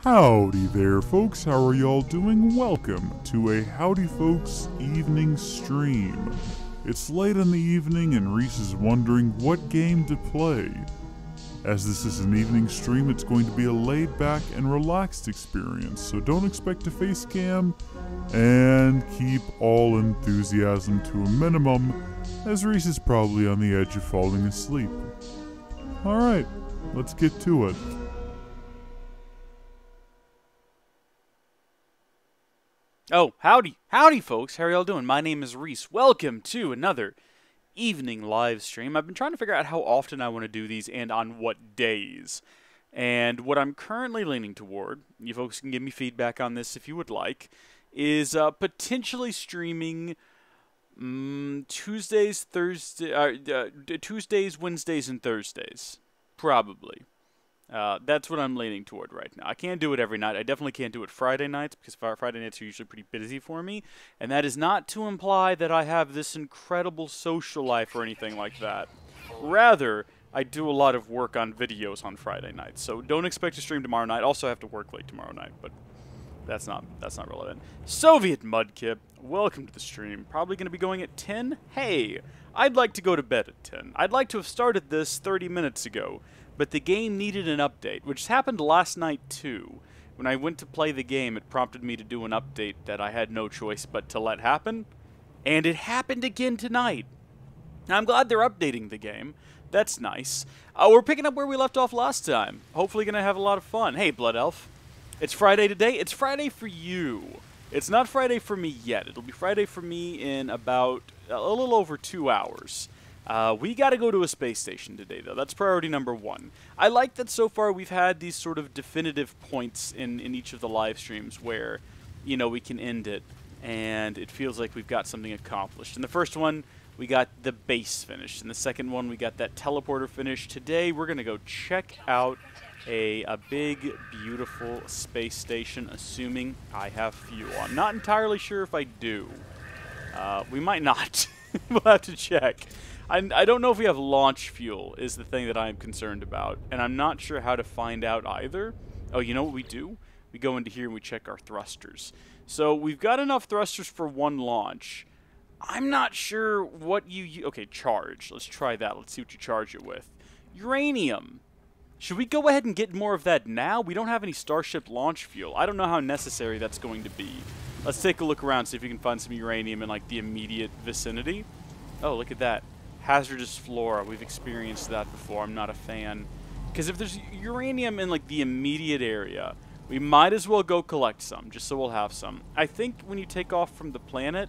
Howdy there, folks. How are y'all doing? Welcome to a Howdy Folks evening stream. It's late in the evening and Reese is wondering what game to play. As this is an evening stream, it's going to be a laid-back and relaxed experience, so don't expect a face cam, and keep all enthusiasm to a minimum, as Reese is probably on the edge of falling asleep. Alright, let's get to it. Oh, howdy. Howdy, folks. How are y'all doing? My name is Reese. Welcome to another evening live stream. I've been trying to figure out how often I want to do these and on what days. And what I'm currently leaning toward, you folks can give me feedback on this if you would like, is potentially streaming Tuesdays, Wednesdays, and Thursdays. Probably. That's what I'm leaning toward right now. I can't do it every night. I definitely can't do it Friday nights because Friday nights are usually pretty busy for me. And that is not to imply that I have this incredible social life or anything like that. Rather, I do a lot of work on videos on Friday nights. So don't expect to stream tomorrow night. Also, I have to work late tomorrow night, but that's not relevant. Soviet Mudkip, welcome to the stream. Probably going to be going at 10. Hey, I'd like to go to bed at 10. I'd like to have started this 30 minutes ago. But the game needed an update, which happened last night too. When I went to play the game, it prompted me to do an update that I had no choice but to let happen. And it happened again tonight. I'm glad they're updating the game. That's nice. We're picking up where we left off last time. Hopefully going to have a lot of fun. Hey, Blood Elf. It's Friday today. It's Friday for you. It's not Friday for me yet. It'll be Friday for me in about a little over 2 hours. We gotta go to a space station today, though. That's priority number one. I like that so far we've had these sort of definitive points in each of the live streams where, you know, we can end it, and it feels like we've got something accomplished. In the first one, we got the base finished. In the second one, we got that teleporter finished. Today, we're gonna go check out a big, beautiful space station, assuming I have fuel. I'm not entirely sure if I do. We might not. We'll have to check. I don't know if we have launch fuel is the thing that I'm concerned about, and I'm not sure how to find out either. Oh, you know what we do? We go into here and we check our thrusters. So we've got enough thrusters for one launch. I'm not sure what you... Okay, charge. Let's try that. Let's see what you charge it with. Uranium. Should we go ahead and get more of that now? We don't have any Starship launch fuel. I don't know how necessary that's going to be. Let's take a look around, see if we can find some uranium in, like, the immediate vicinity. Oh, look at that. Hazardous flora. We've experienced that before. I'm not a fan. Because if there's uranium in, like, the immediate area, we might as well go collect some, just so we'll have some. I think when you take off from the planet,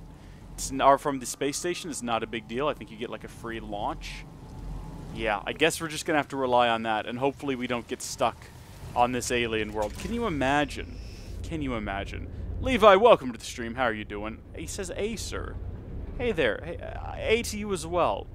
or from the space station, it's not a big deal. I think you get, like, a free launch. Yeah, I guess we're just going to have to rely on that, and hopefully we don't get stuck on this alien world. Can you imagine? Can you imagine? Levi, welcome to the stream. How are you doing? He says, "A, sir." Hey there. Hey, A to you as well.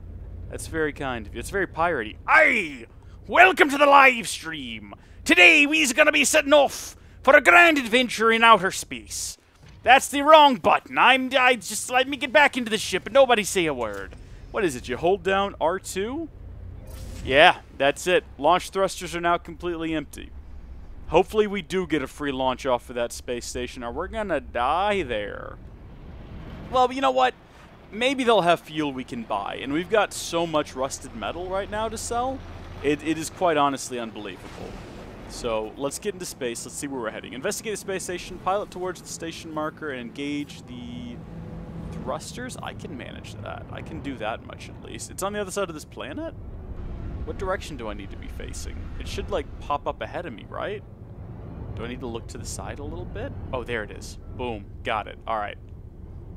That's very kind of you. It's very piratey. Aye! Welcome to the live stream! Today we's gonna be setting off for a grand adventure in outer space. That's the wrong button. I just let me get back into the ship and nobody say a word. What is it? You hold down R2? Yeah, that's it. Launch thrusters are now completely empty. Hopefully we do get a free launch off of that space station or we're gonna die there. Well, you know what? Maybe they'll have fuel we can buy, and we've got so much rusted metal right now to sell, it is quite honestly unbelievable. So, let's get into space, let's see where we're heading. Investigate the space station, pilot towards the station marker, and engage the thrusters. I can manage that. I can do that much at least. It's on the other side of this planet? What direction do I need to be facing? It should, like, pop up ahead of me, right? Do I need to look to the side a little bit? Oh, there it is. Boom. Got it. Alright.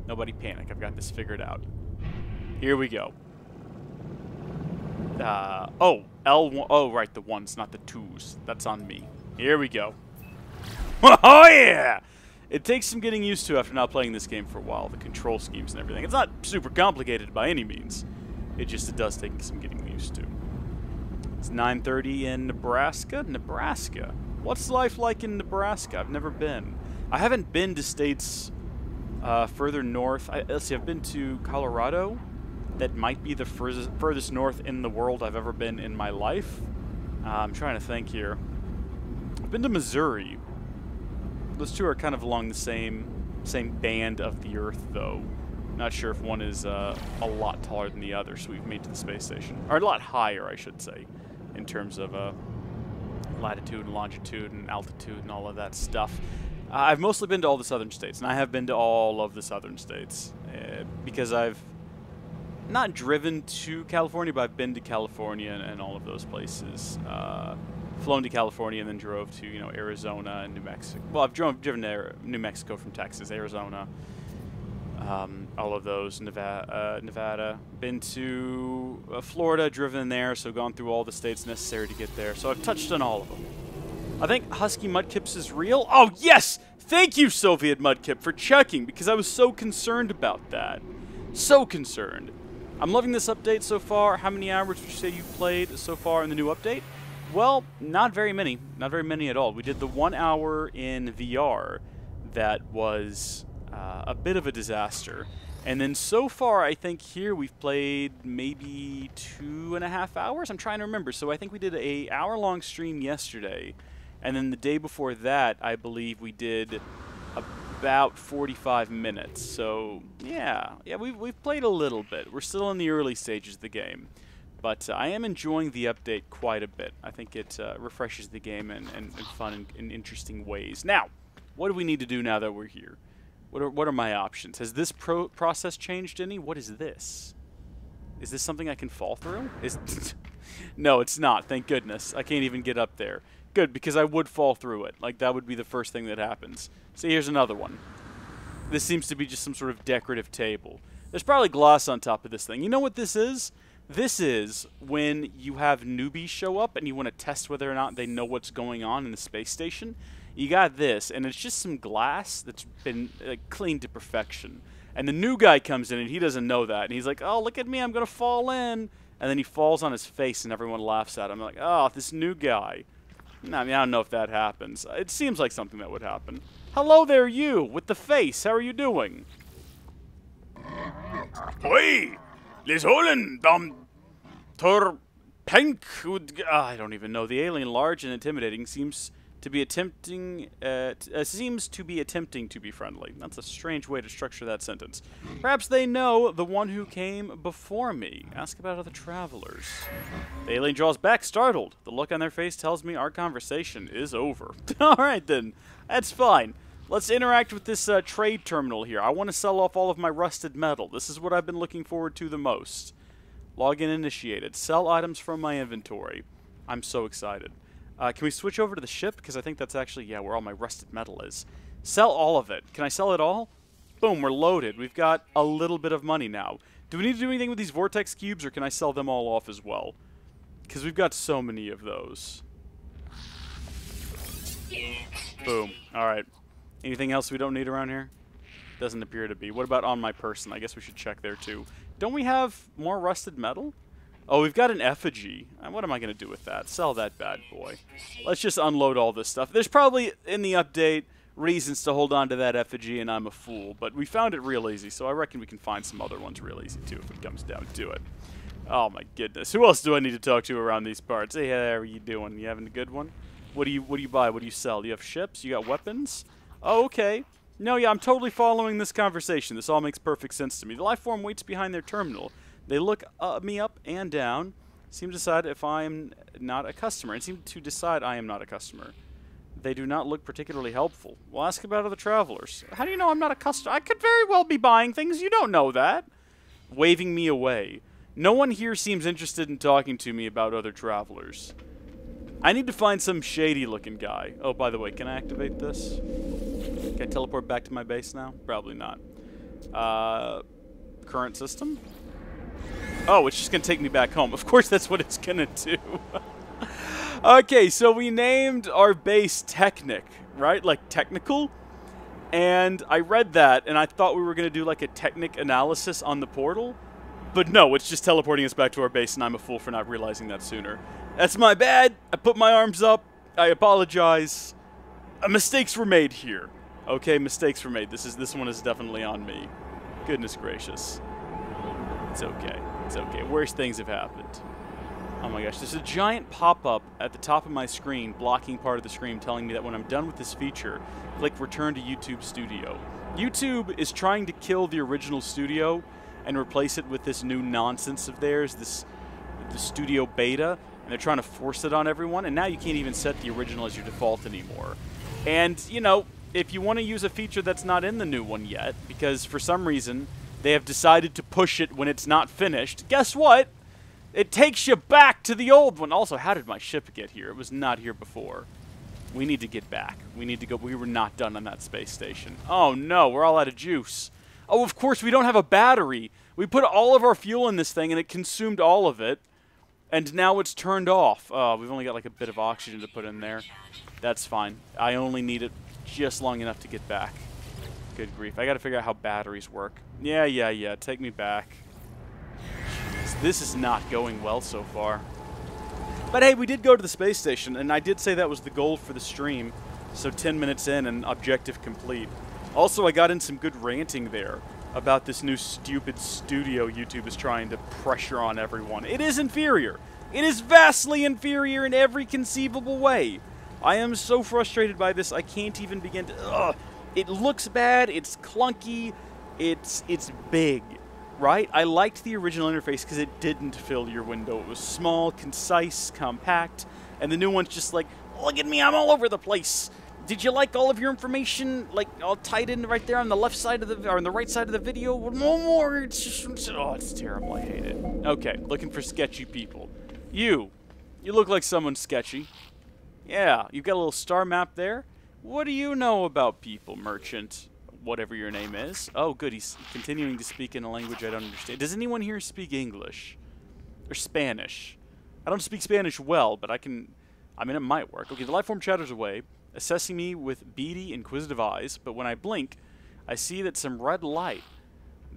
Nobody panic. I've got this figured out. Here we go. Oh, L1. Oh, right, the ones, not the twos. That's on me. Here we go. Oh, yeah! It takes some getting used to after not playing this game for a while, the control schemes and everything. It's not super complicated by any means. It does take some getting used to. It's 9:30 in Nebraska? Nebraska. What's life like in Nebraska? I've never been. I haven't been to states... further north. Let's see, I've been to Colorado. That might be the furthest north in the world I've ever been in my life. I'm trying to think here. I've been to Missouri. Those two are kind of along the same band of the Earth, though. Not sure if one is a lot taller than the other, so we've made to the space station. Or a lot higher, I should say, in terms of latitude and longitude and altitude and all of that stuff. I've mostly been to all the southern states, and I have been to all of the southern states because I've not driven to California, but I've been to California and all of those places. Flown to California and then drove to, Arizona and New Mexico. Well, I've driven to New Mexico from Texas, Arizona. All of those, Nevada. Been to Florida, driven there, so gone through all the states necessary to get there. So I've touched on all of them. I think Husky Mudkips is real. Oh, yes! Thank you, Soviet Mudkip, for checking, because I was so concerned about that. So concerned. I'm loving this update so far. How many hours would you say you've played so far in the new update? Well, not very many. Not very many at all. We did the 1 hour in VR that was a bit of a disaster. And then so far, I think here we've played maybe 2.5 hours. I'm trying to remember. So I think we did an hour-long stream yesterday. And then the day before that, I believe we did about 45 minutes. So, yeah, we've played a little bit. We're still in the early stages of the game. But I am enjoying the update quite a bit. I think it refreshes the game in fun and interesting ways. Now, what do we need to do now that we're here? What are my options? Has this process changed any? What is this? Is this something I can fall through? No, it's not. Thank goodness. I can't even get up there. Good, because I would fall through it. Like, that would be the first thing that happens. See, here's another one. This seems to be just some sort of decorative table. There's probably gloss on top of this thing. You know what this is? This is when you have newbies show up and you want to test whether or not they know what's going on in the space station. You got this, and it's just some glass that's been cleaned to perfection. And the new guy comes in, and he doesn't know that. And he's like, oh, look at me, I'm going to fall in. And then he falls on his face, and everyone laughs at him. I'm like, oh, this new guy. I mean, I don't know if that happens. It seems like something that would happen. Hello there, you, with the face. How are you doing? Oi! Les Holland, Tor Pink. I don't even know. The alien, large and intimidating, seems to be attempting to be friendly. That's a strange way to structure that sentence. Perhaps they know the one who came before me. Ask about other travelers. The alien draws back, startled. The look on their face tells me our conversation is over. All right, then. That's fine. Let's interact with this trade terminal here. I want to sell off all of my rusted metal. This is what I've been looking forward to the most. Login initiated. Sell items from my inventory. I'm so excited. Can we switch over to the ship? Because I think that's actually, yeah, where all my rusted metal is. Sell all of it. Can I sell it all? Boom, we're loaded. We've got a little bit of money now. Do we need to do anything with these vortex cubes, or can I sell them all off as well? Because we've got so many of those. Boom. All right. Anything else we don't need around here? Doesn't appear to be. What about on my person? I guess we should check there, too. Don't we have more rusted metal? Oh, we've got an effigy. What am I going to do with that? Sell that bad boy. Let's just unload all this stuff. There's probably, in the update, reasons to hold on to that effigy, and I'm a fool. But we found it real easy, so I reckon we can find some other ones real easy, too, if it comes down to it. Oh, my goodness. Who else do I need to talk to around these parts? Hey, how are you doing? You having a good one? What do you buy? What do you sell? Do you have ships? You got weapons? Oh, okay. No, yeah, I'm totally following this conversation. This all makes perfect sense to me. The life form waits behind their terminal. They look me up and down, seem to decide if I am not a customer, and seem to decide I am not a customer. They do not look particularly helpful. We'll ask about other travelers. How do you know I'm not a customer? I could very well be buying things. You don't know that. Waving me away. No one here seems interested in talking to me about other travelers. I need to find some shady-looking guy. Oh, by the way, can I activate this? Can I teleport back to my base now? Probably not. Current system? Oh, it's just going to take me back home. Of course, that's what it's going to do. Okay, so we named our base Technic, right? Like technical. And I read that, and I thought we were going to do like a Technic analysis on the portal. But no, it's just teleporting us back to our base, and I'm a fool for not realizing that sooner. That's my bad. I put my arms up. I apologize. Mistakes were made here. Okay, mistakes were made. This one is definitely on me. Goodness gracious. It's okay. It's okay. Worse things have happened. Oh my gosh, there's a giant pop-up at the top of my screen, blocking part of the screen, telling me that when I'm done with this feature, click Return to YouTube Studio. YouTube is trying to kill the original Studio and replace it with this new nonsense of theirs, the Studio Beta, and they're trying to force it on everyone, and now you can't even set the original as your default anymore. And, you know, if you want to use a feature that's not in the new one yet, because for some reason they have decided to push it when it's not finished, guess what? It takes you back to the old one. Also, how did my ship get here? It was not here before. We need to get back. We need to go. We were not done on that space station. Oh, no. We're all out of juice. Oh, of course, we don't have a battery. We put all of our fuel in this thing, and it consumed all of it. And now it's turned off. Oh, we've only got like a bit of oxygen to put in there. That's fine. I only need it just long enough to get back. Good grief. I got to figure out how batteries work. Yeah. Take me back. This is not going well so far. But hey, we did go to the space station, and I did say that was the goal for the stream. So 10 minutes in and objective complete. Also, I got in some good ranting there about this new stupid studio YouTube is trying to pressure on everyone. It is inferior. It is vastly inferior in every conceivable way. I am so frustrated by this, I can't even begin to... Ugh. It looks bad, it's clunky, it's big. Right? I liked the original interface because it didn't fill your window. It was small, concise, compact, and the new one's just like, look at me, I'm all over the place. Did you like all of your information, like, all tied in right there on the left side of the, or on the right side of the video? No more, it's just, oh, it's terrible, I hate it. Okay, looking for sketchy people. You look like someone sketchy. Yeah, you've got a little star map there. What do you know about people, merchant? Whatever your name is. Oh, good. He's continuing to speak in a language I don't understand. Does anyone here speak English? Or Spanish? I don't speak Spanish well, but I mean, it might work. Okay, the life form chatters away, assessing me with beady, inquisitive eyes, but when I blink, I see that some red light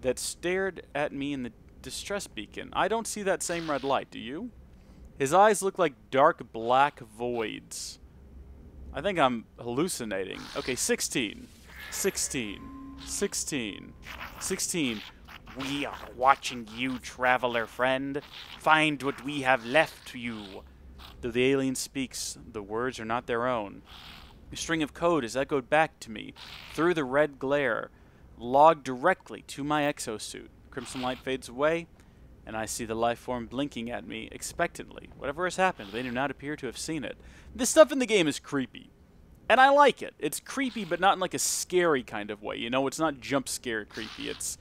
that stared at me in the distress beacon. I don't see that same red light, do you? His eyes look like dark black voids. I think I'm hallucinating. Okay, 16. 16. 16. 16. We are watching you, traveler friend. Find what we have left to you. Though the alien speaks, the words are not their own. A string of code is echoed back to me through the red glare, logged directly to my exosuit. Crimson light fades away, and I see the life form blinking at me expectantly. Whatever has happened, they do not appear to have seen it. This stuff in the game is creepy. And I like it. It's creepy, but not in like a scary kind of way. You know, it's not jump scare creepy. It's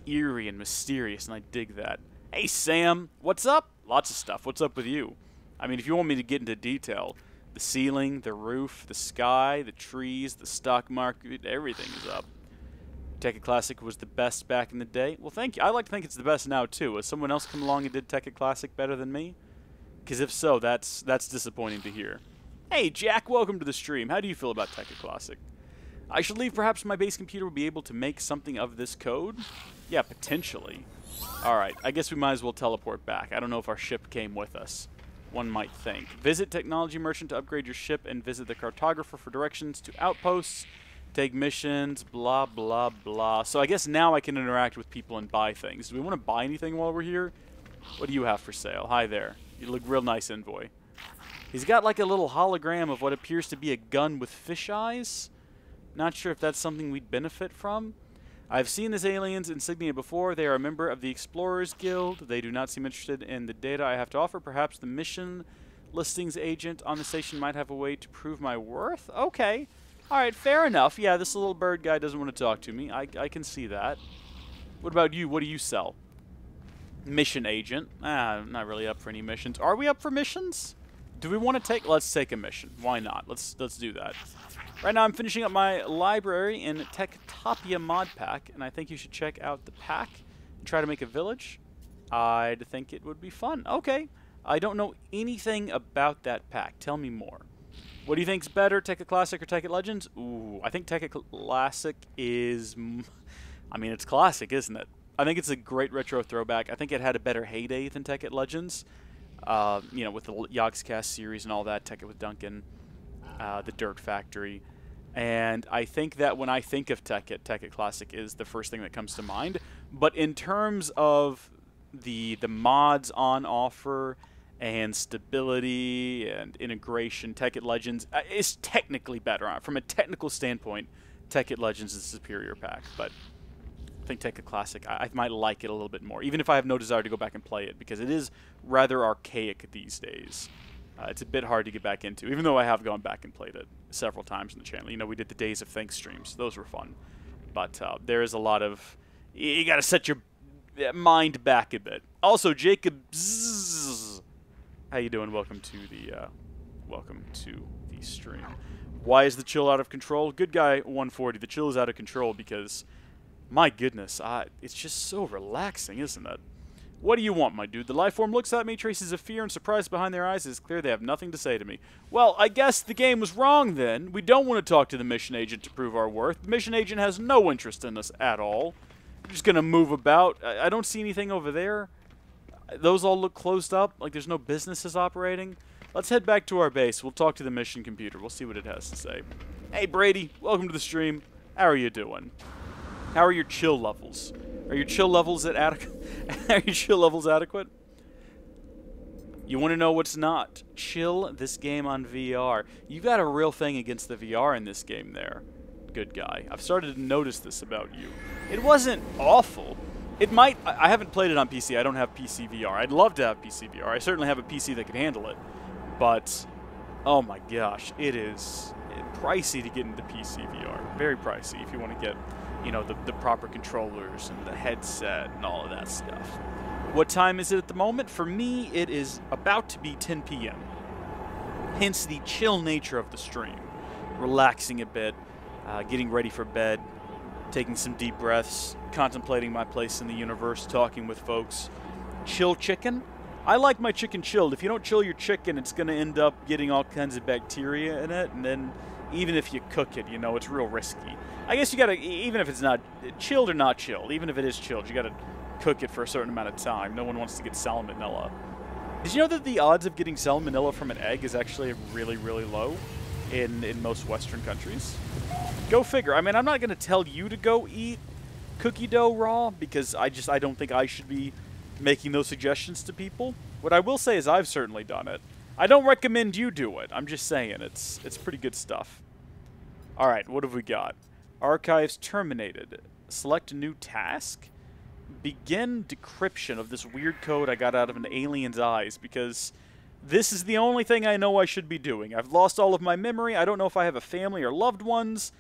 eerie and mysterious, and I dig that. Hey, Sam, what's up? Lots of stuff. What's up with you? I mean, if you want me to get into detail, the ceiling, the roof, the sky, the trees, the stock market, everything is up. Tekkit Classic was the best back in the day. Well, thank you. I like to think it's the best now, too. Has someone else come along and did Tekkit Classic better than me? Because if so, that's disappointing to hear. Hey, Jack, welcome to the stream. How do you feel about Tekkit Classic? I should leave. Perhaps my base computer will be able to make something of this code? Yeah, potentially. Alright, I guess we might as well teleport back. I don't know if our ship came with us. One might think. Visit Technology Merchant to upgrade your ship, and visit the Cartographer for directions to outposts, take missions, blah, blah, blah. So I guess now I can interact with people and buy things. Do we want to buy anything while we're here? What do you have for sale? Hi there. You look real nice, Envoy. He's got like a little hologram of what appears to be a gun with fish eyes. Not sure if that's something we'd benefit from. I've seen this alien's insignia before. They are a member of the Explorers Guild. They do not seem interested in the data I have to offer. Perhaps the mission listings agent on the station might have a way to prove my worth? Okay. Alright, fair enough. Yeah, this little bird guy doesn't want to talk to me. I can see that. What about you? What do you sell? Mission agent. I'm not really up for any missions. Are we up for missions? Do we want to take... Let's take a mission. Why not? Let's do that. Right now I'm finishing up my library in Techtopia mod pack, and I think you should check out the pack and try to make a village. I'd think it would be fun. Okay. I don't know anything about that pack. Tell me more. What do you think's better, Tekkit Classic or Tekkit Legends? Ooh, I think Tekkit Classic is... I mean, it's classic, isn't it? I think it's a great retro throwback. I think it had a better heyday than Tekkit Legends. You know, with the Yogscast series and all that, Tekkit with Duncan, the Dirt Factory. And I think that when I think of Tekkit, Tekkit Classic is the first thing that comes to mind. But in terms of the mods on offer and stability and integration. Tekkit Legends is technically better. From a technical standpoint, Tekkit Legends is a superior pack, but I think Tekkit Classic, I might like it a little bit more, even if I have no desire to go back and play it, because it is rather archaic these days. It's a bit hard to get back into, even though I have gone back and played it several times on the channel. You know, we did the Days of Thanks streams. Those were fun. But there is a lot of... You got to set your mind back a bit. Also, Jacob... How you doing? Welcome to the stream. Why is the chill out of control? Good guy 140. The chill is out of control because, my goodness, it's just so relaxing, isn't it? What do you want, my dude? The life form looks at me, traces of fear and surprise behind their eyes. It's clear they have nothing to say to me. Well, I guess the game was wrong then. We don't want to talk to the mission agent to prove our worth. The mission agent has no interest in us at all. We're just going to move about. I don't see anything over there. Those all look closed up, like there's no businesses operating. Let's head back to our base. We'll talk to the mission computer. We'll see what it has to say. Hey, Brady. Welcome to the stream. How are you doing? How are your chill levels? Are your chill levels adequate? Are your chill levels adequate? You want to know what's not? Chill this game on VR. You got a real thing against the VR in this game there. Good guy. I've started to notice this about you. It wasn't awful. It might... I haven't played it on PC. I don't have PC VR. I'd love to have PC VR. I certainly have a PC that can handle it. But, oh my gosh, it is pricey to get into PC VR. Very pricey if you want to get... you know, the proper controllers and the headset and all of that stuff. What time is it at the moment? For me, it is about to be 10 p.m. Hence the chill nature of the stream. Relaxing a bit, getting ready for bed, taking some deep breaths, contemplating my place in the universe, talking with folks. Chill chicken? I like my chicken chilled. If you don't chill your chicken, it's going to end up getting all kinds of bacteria in it, and then even if you cook it, you know, it's real risky. I guess you gotta, even if it's not chilled or not chilled, even if it is chilled, you gotta cook it for a certain amount of time. No one wants to get salmonella. Did you know that the odds of getting salmonella from an egg is actually really, really low in most Western countries? Go figure. I mean, I'm not gonna tell you to go eat cookie dough raw because I don't think I should be making those suggestions to people. What I will say is I've certainly done it. I don't recommend you do it. I'm just saying it's pretty good stuff. All right, what have we got? Archives terminated. Select a new task. Begin decryption of this weird code I got out of an alien's eyes because this is the only thing I know I should be doing. I've lost all of my memory. I don't know if I have a family or loved ones.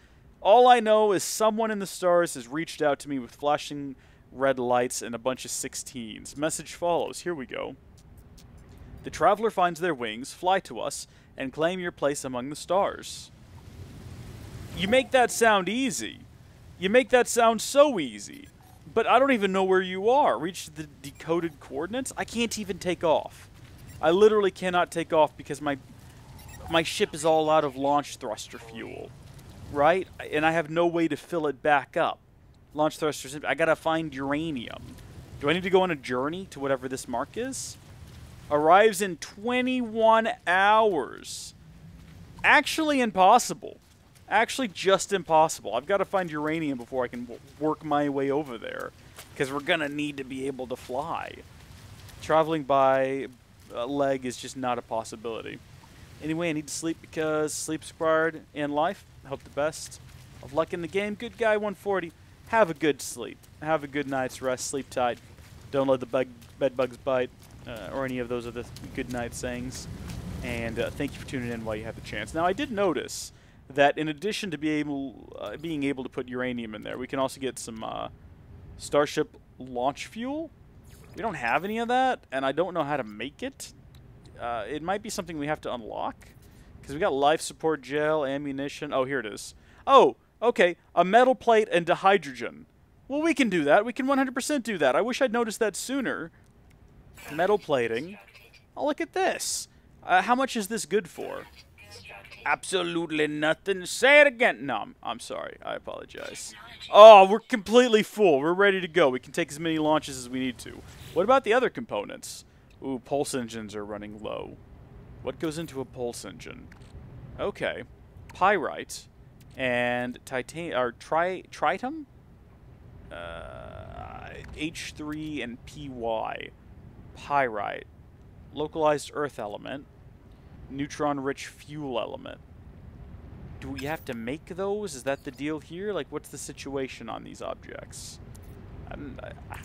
All I know is someone in the stars has reached out to me with flashing red lights and a bunch of 16s. Message follows. Here we go. The traveler finds their wings, fly to us, and claim your place among the stars. You make that sound easy. You make that sound so easy. But I don't even know where you are. Reach the decoded coordinates? I can't even take off. I literally cannot take off because my ship is all out of launch thruster fuel. Right? And I have no way to fill it back up. Launch thrusters, I gotta find uranium. Do I need to go on a journey to whatever this mark is? Arrives in 21 hours. Actually impossible. Actually just impossible. I've got to find uranium before I can work my way over there. Because we're going to need to be able to fly. Traveling by leg is just not a possibility. Anyway, I need to sleep because sleep's required in life. I hope the best of luck in the game. Good guy 140. Have a good sleep. Have a good night's rest. Sleep tight. Don't let the bed bugs bite. Or any of those other good night sayings. And thank you for tuning in while you have the chance. Now, I did notice that in addition to being able to put uranium in there, we can also get some Starship launch fuel. We don't have any of that, and I don't know how to make it. It might be something we have to unlock. Because we got life support gel, ammunition. Oh, here it is. Oh, okay. A metal plate and dihydrogen. Well, we can do that. We can 100% do that. I wish I'd noticed that sooner. Metal plating. Oh, look at this. How much is this good for? Absolutely nothing. Say it again. No, I'm sorry. I apologize. Oh, we're completely full. We're ready to go. We can take as many launches as we need to. What about the other components? Ooh, pulse engines are running low. What goes into a pulse engine? Okay. Pyrite and titanium or tritium? H3 and PY. Pyrite. localized earth element, neutron-rich fuel element. Do we have to make those? Is that the deal here? Like, what's the situation on these objects? I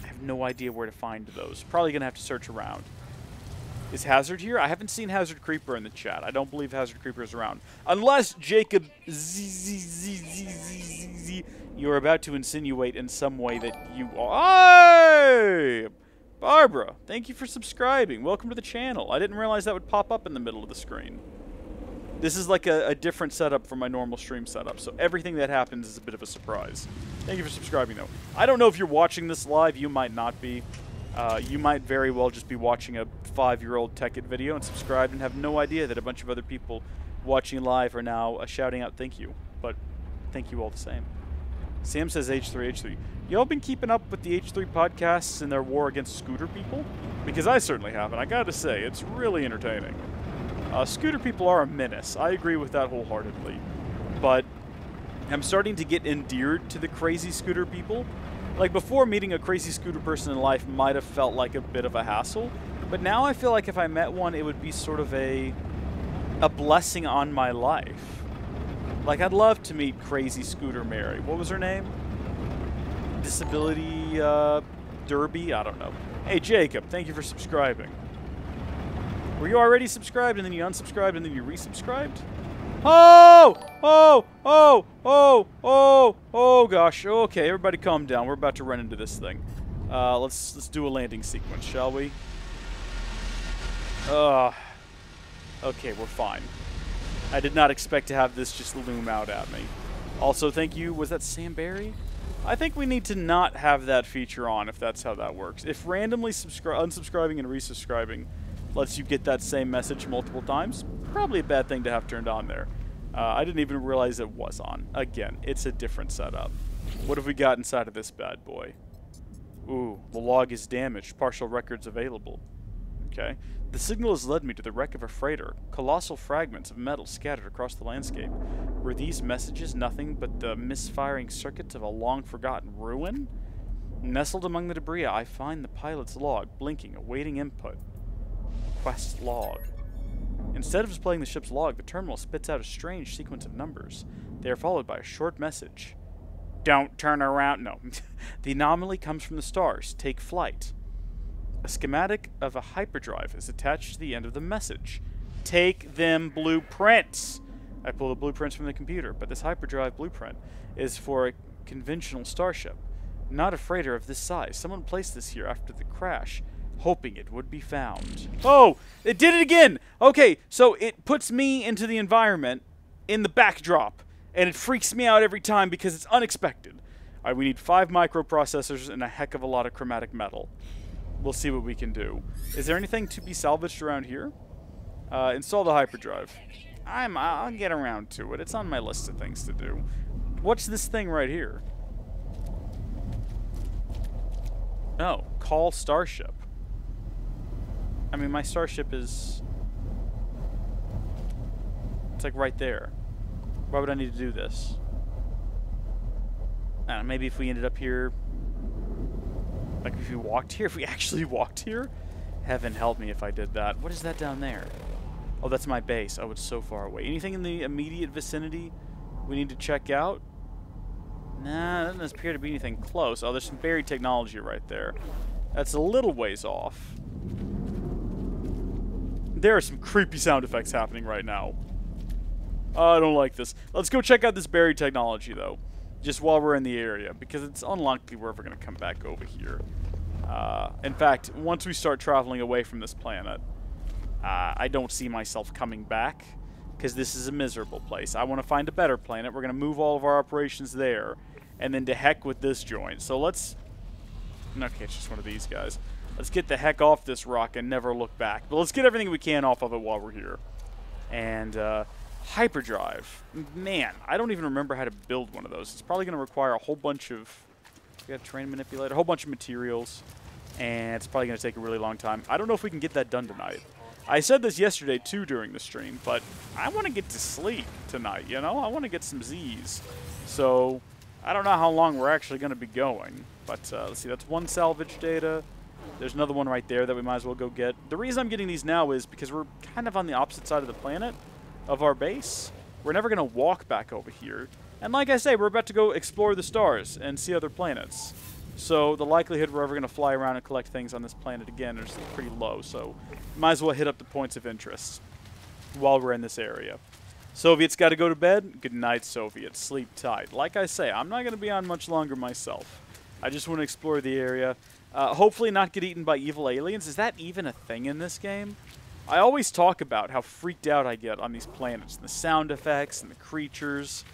have no idea where to find those. Probably going to have to search around. Is Hazard here? I haven't seen Hazard Creeper in the chat. I don't believe Hazard Creeper is around. Unless Jacob you're about to insinuate in some way that you are... Hey! Barbara, thank you for subscribing. Welcome to the channel. I didn't realize that would pop up in the middle of the screen. This is like a different setup from my normal stream setup, so everything that happens is a bit of a surprise. Thank you for subscribing, though. I don't know if you're watching this live. You might not be. You might very well just be watching a 5-year-old Tech It video and subscribed and have no idea that a bunch of other people watching live are now shouting out thank you. But thank you all the same. Sam says H3. Y'all been keeping up with the H3 podcasts and their war against scooter people? Because I certainly haven't. I gotta say, it's really entertaining. Scooter people are a menace. I agree with that wholeheartedly. But I'm starting to get endeared to the crazy scooter people. Like, before, meeting a crazy scooter person in life might have felt like a bit of a hassle. But now I feel like if I met one, it would be sort of a blessing on my life. Like, I'd love to meet Crazy Scooter Mary. What was her name? Disability, Derby? I don't know. Hey, Jacob, thank you for subscribing. Were you already subscribed, and then you unsubscribed, and then you resubscribed? Oh! Oh! Oh! Oh! Oh! Oh, gosh. Okay, everybody calm down. We're about to run into this thing. Let's do a landing sequence, shall we? Okay, we're fine. I did not expect to have this just loom out at me. Also, thank you. Was that Sam Barry? I think we need to not have that feature on if that's how that works. If randomly unsubscribing and resubscribing lets you get that same message multiple times, probably a bad thing to have turned on there. I didn't even realize it was on. Again, it's a different setup. What have we got inside of this bad boy? Ooh, the log is damaged. Partial records available. Okay. The signal has led me to the wreck of a freighter. Colossal fragments of metal scattered across the landscape. Were these messages nothing but the misfiring circuits of a long-forgotten ruin? Nestled among the debris, I find the pilot's log, blinking, awaiting input. Quest log. Instead of displaying the ship's log, the terminal spits out a strange sequence of numbers. They are followed by a short message. Don't turn around. No. The anomaly comes from the stars. Take flight. A schematic of a hyperdrive is attached to the end of the message. Take them blueprints. I pull the blueprints from the computer, but this hyperdrive blueprint is for a conventional starship, not a freighter of this size. Someone placed this here after the crash, hoping it would be found. Oh, it did it again. Okay, so it puts me into the environment in the backdrop, and it freaks me out every time because it's unexpected. All right, we need 5 microprocessors and a heck of a lot of chromatic metal. We'll see what we can do. Is there anything to be salvaged around here? Install the hyperdrive. I'll get around to it. It's on my list of things to do. What's this thing right here? Oh, call starship. I mean, my starship is... It's like right there. Why would I need to do this? I don't know, maybe if we ended up here... Like if we walked here, if we actually walked here? Heaven help me if I did that. What is that down there? Oh, that's my base. Oh, it's so far away. Anything in the immediate vicinity we need to check out? Nah, doesn't appear to be anything close. Oh, there's some buried technology right there. That's a little ways off. There are some creepy sound effects happening right now. I don't like this. Let's go check out this buried technology, though. Just while we're in the area, because it's unlikely we're ever going to come back over here. In fact, once we start traveling away from this planet, I don't see myself coming back, because this is a miserable place. I want to find a better planet. We're going to move all of our operations there, and then to heck with this joint. So let's... Okay, it's just one of these guys. Let's get the heck off this rock and never look back. But let's get everything we can off of it while we're here. And, hyperdrive. Man, I don't even remember how to build one of those. It's probably going to require a whole bunch of... We got a train manipulator, a whole bunch of materials, and it's probably going to take a really long time. I don't know if we can get that done tonight. I said this yesterday, too, during the stream, but I want to get to sleep tonight, you know? I want to get some Z's. So, I don't know how long we're actually going to be going, but let's see, that's 1 salvage data. There's another one right there that we might as well go get. The reason I'm getting these now is because we're kind of on the opposite side of the planet of our base. We're never going to walk back over here. And like I say, we're about to go explore the stars and see other planets. So the likelihood we're ever going to fly around and collect things on this planet again is pretty low. So might as well hit up the points of interest while we're in this area. Soviets got to go to bed. Good night, Soviets. Sleep tight. Like I say, I'm not going to be on much longer myself. I just want to explore the area. Hopefully not get eaten by evil aliens. Is that even a thing in this game? I always talk about how freaked out I get on these planets. And the sound effects and the creatures.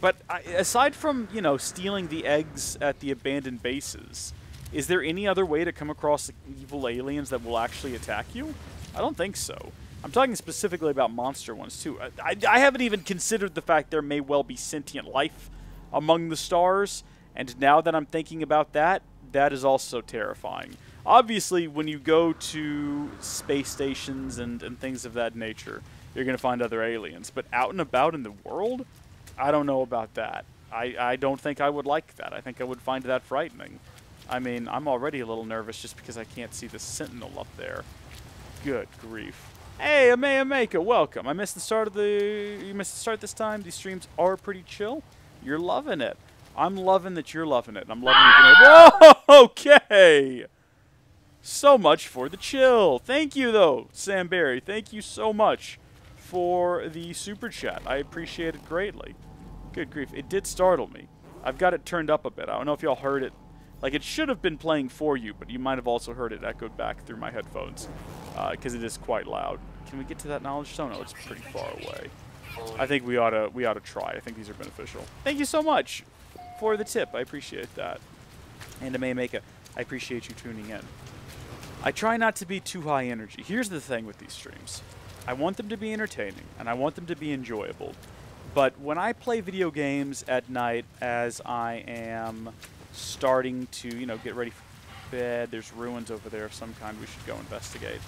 But aside from, you know, stealing the eggs at the abandoned bases, is there any other way to come across evil aliens that will actually attack you? I don't think so. I'm talking specifically about monster ones, too. I haven't even considered the fact there may well be sentient life among the stars, and now that I'm thinking about that, that is also terrifying. Obviously, when you go to space stations and things of that nature, you're going to find other aliens. But out and about in the world, I don't know about that. I don't think I would like that. I think I would find that frightening. I mean, I'm already a little nervous just because I can't see the sentinel up there. Good grief. Hey, Ameka, welcome. I missed the start of you missed the start this time. These streams are pretty chill. You're loving it. I'm loving that you're loving it. And I'm loving it. Whoa, okay. So much for the chill. Thank you, though, Sam Barry. Thank you so much for the super chat. I appreciate it greatly. Good grief. It did startle me. I've got it turned up a bit. I don't know if y'all heard it. Like, it should have been playing for you, but you might have also heard it echoed back through my headphones, because it is quite loud. Can we get to that knowledge stone? Oh, it's pretty far away. I think we ought to try. I think these are beneficial. Thank you so much for the tip. I appreciate that. And Ameka, I appreciate you tuning in. I try not to be too high energy. Here's the thing with these streams. I want them to be entertaining, and I want them to be enjoyable. But when I play video games at night as I am starting to, you know, get ready for bed, there's ruins over there of some kind we should go investigate.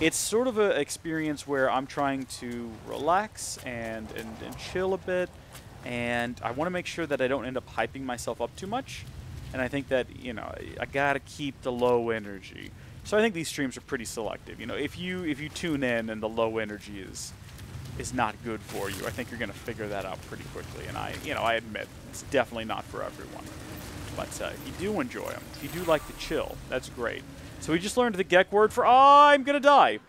It's sort of an experience where I'm trying to relax and chill a bit, and I want to make sure that I don't end up hyping myself up too much. And I think that, you know, I gotta keep the low energy. So I think these streams are pretty selective. You know, if you tune in and the low energy is not good for you, I think you're gonna figure that out pretty quickly. And I admit it's definitely not for everyone. But if you do enjoy them, if you do like to chill, that's great. So we just learned the Gek word for I'm gonna die.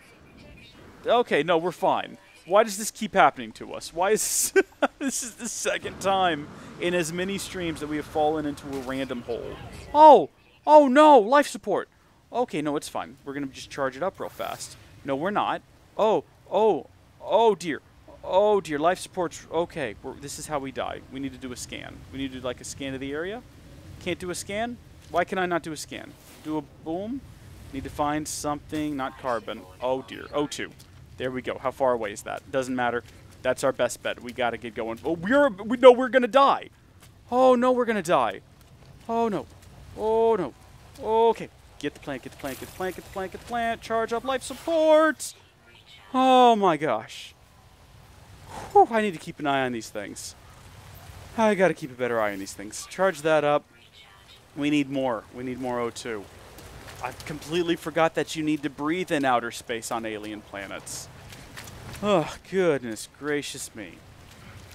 Okay, no, we're fine. Why does this keep happening to us? Why is this is the second time in as many streams that we have fallen into a random hole? Oh no, life support. Okay, no, it's fine. We're gonna just charge it up real fast. No, we're not. Oh dear. Oh dear, life support's okay. This is how we die. We need to do a scan. We need to do like a scan of the area. Can't do a scan? Why can I not do a scan? Do a boom? Need to find something, not carbon. Oh dear, O2. There we go. How far away is that? Doesn't matter. That's our best bet. We gotta get going. Oh, we're gonna die. Oh no, we're gonna die. Oh no. Oh no. Okay. Get the plant, get the plant, get the plant, get the plant, get the plant. Charge up life support. Oh my gosh. Whew, I need to keep an eye on these things. I gotta keep a better eye on these things. Charge that up. We need more. We need more O2. I completely forgot that you need to breathe in outer space on alien planets. Oh, goodness gracious me.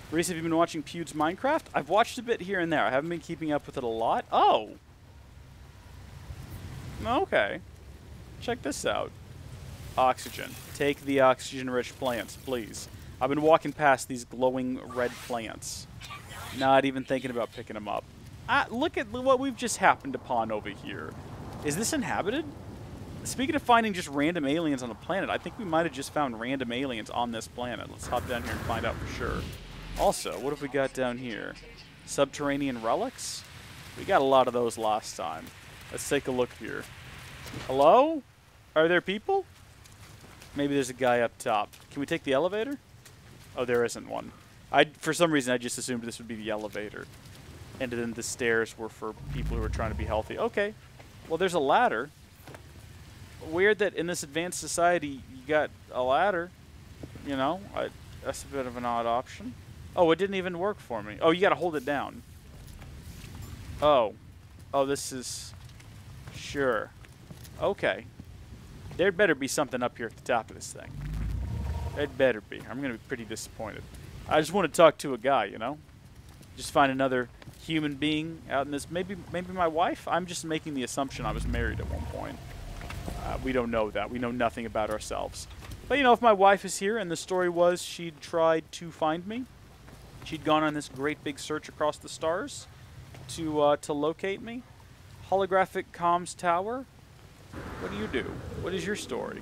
Reese, have you been watching Pewd's Minecraft? I've watched a bit here and there. I haven't been keeping up with it a lot. Oh! Okay. Check this out. Oxygen. Take the oxygen-rich plants, please. I've been walking past these glowing red plants. Not even thinking about picking them up. Look at what we've just happened upon over here. Is this inhabited? Speaking of finding just random aliens on a planet, I think we might have just found random aliens on this planet. Let's hop down here and find out for sure. Also, what have we got down here? Subterranean relics? We got a lot of those last time. Let's take a look here. Hello? Are there people? Maybe there's a guy up top. Can we take the elevator? Oh, there isn't one. For some reason, I just assumed this would be the elevator. And then the stairs were for people who are trying to be healthy. Okay. Well, there's a ladder. Weird that in this advanced society, you got a ladder. You know, that's a bit of an odd option. Oh, it didn't even work for me. Oh, you got to hold it down. Oh. Oh, this is... Sure. Okay. There'd better be something up here at the top of this thing. It better be. I'm going to be pretty disappointed. I just want to talk to a guy, you know? Just find another human being out in this. Maybe my wife? I'm just making the assumption I was married at one point. We don't know that. We know nothing about ourselves. But, you know, if my wife is here and the story was she'd tried to find me, she'd gone on this great big search across the stars to locate me. Holographic comms tower? What do you do? What is your story?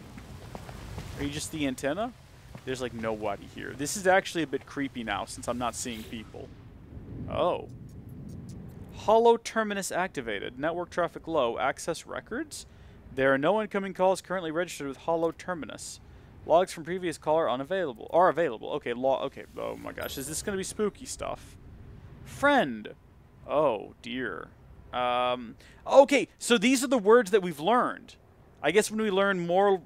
Are you just the antenna? There's like nobody here. This is actually a bit creepy now since I'm not seeing people. Oh. Holo terminus activated. Network traffic low. Access records? There are no incoming calls currently registered with Holo terminus. Logs from previous caller unavailable. Are available. Okay, okay. Oh my gosh. Is this going to be spooky stuff? Friend. Oh dear. Okay, so these are the words that we've learned. I guess when we learn more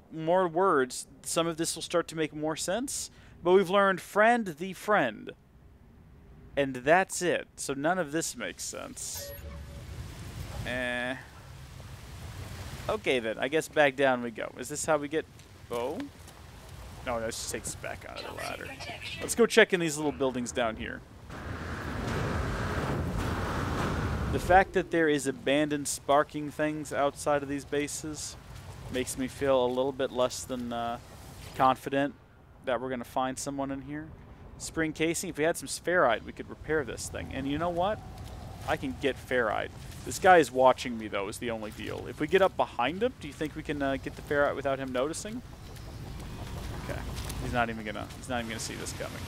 words, some of this will start to make more sense. But we've learned friend the friend. And that's it. So none of this makes sense. Okay then, I guess back down we go. Is this how we get... Oh? No, let's just take us back out of the ladder. Let's go check in these little buildings down here. The fact that there is abandoned sparking things outside of these bases makes me feel a little bit less than confident that we're going to find someone in here. Spring casing. If we had some ferrite, we could repair this thing. And you know what? I can get ferrite. This guy is watching me, though, is the only deal. If we get up behind him, do you think we can get the ferrite without him noticing? Okay. He's not even gonna see this coming.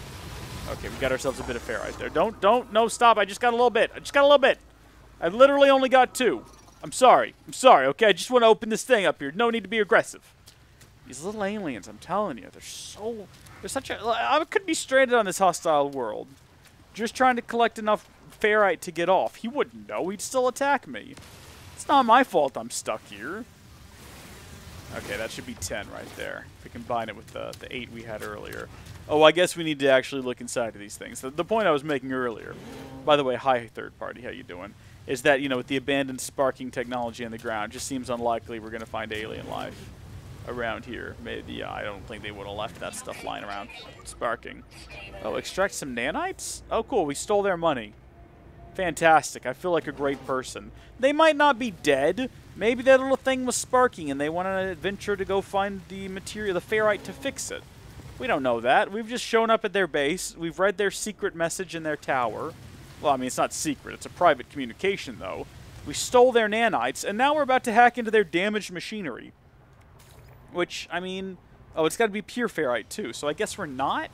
Okay, we got ourselves a bit of ferrite there. No, stop. I just got a little bit. I literally only got 2. I'm sorry, okay? I just want to open this thing up here. No need to be aggressive. These little aliens, I'm telling you, they're such a... I could be stranded on this hostile world. Just trying to collect enough ferrite to get off. He wouldn't know. He'd still attack me. It's not my fault I'm stuck here. Okay, that should be 10 right there. If we combine it with the 8 we had earlier. Oh, I guess we need to actually look inside of these things. The point I was making earlier, by the way, hi third party, how you doing? Is that, you know, with the abandoned sparking technology on the ground, it just seems unlikely we're going to find alien life around here. Maybe, yeah, I don't think they would have left that stuff lying around sparking. Oh, extract some nanites? Oh, cool, we stole their money. Fantastic, I feel like a great person. They might not be dead. Maybe that little thing was sparking and they went on an adventure to go find the material, the ferrite, to fix it. We don't know that. We've just shown up at their base. We've read their secret message in their tower. Well, I mean, it's not secret. It's a private communication, though. We stole their nanites, and now we're about to hack into their damaged machinery. Which, I mean... Oh, it's got to be pure ferrite, too. So I guess we're not?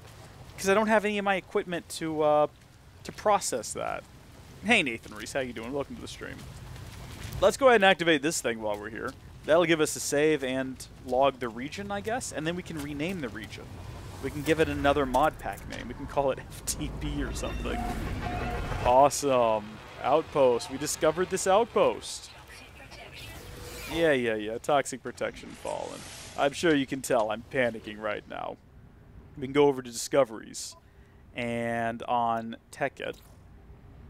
Because I don't have any of my equipment to process that. Hey, Nathan Reese. How you doing? Welcome to the stream. Let's go ahead and activate this thing while we're here. That'll give us a save and log the region, I guess. And then we can rename the region. We can give it another mod pack name. We can call it FTP or something. Awesome. Outpost. We discovered this outpost. Yeah. Toxic protection fallen. I'm sure you can tell I'm panicking right now. We can go over to discoveries. And on Tekket,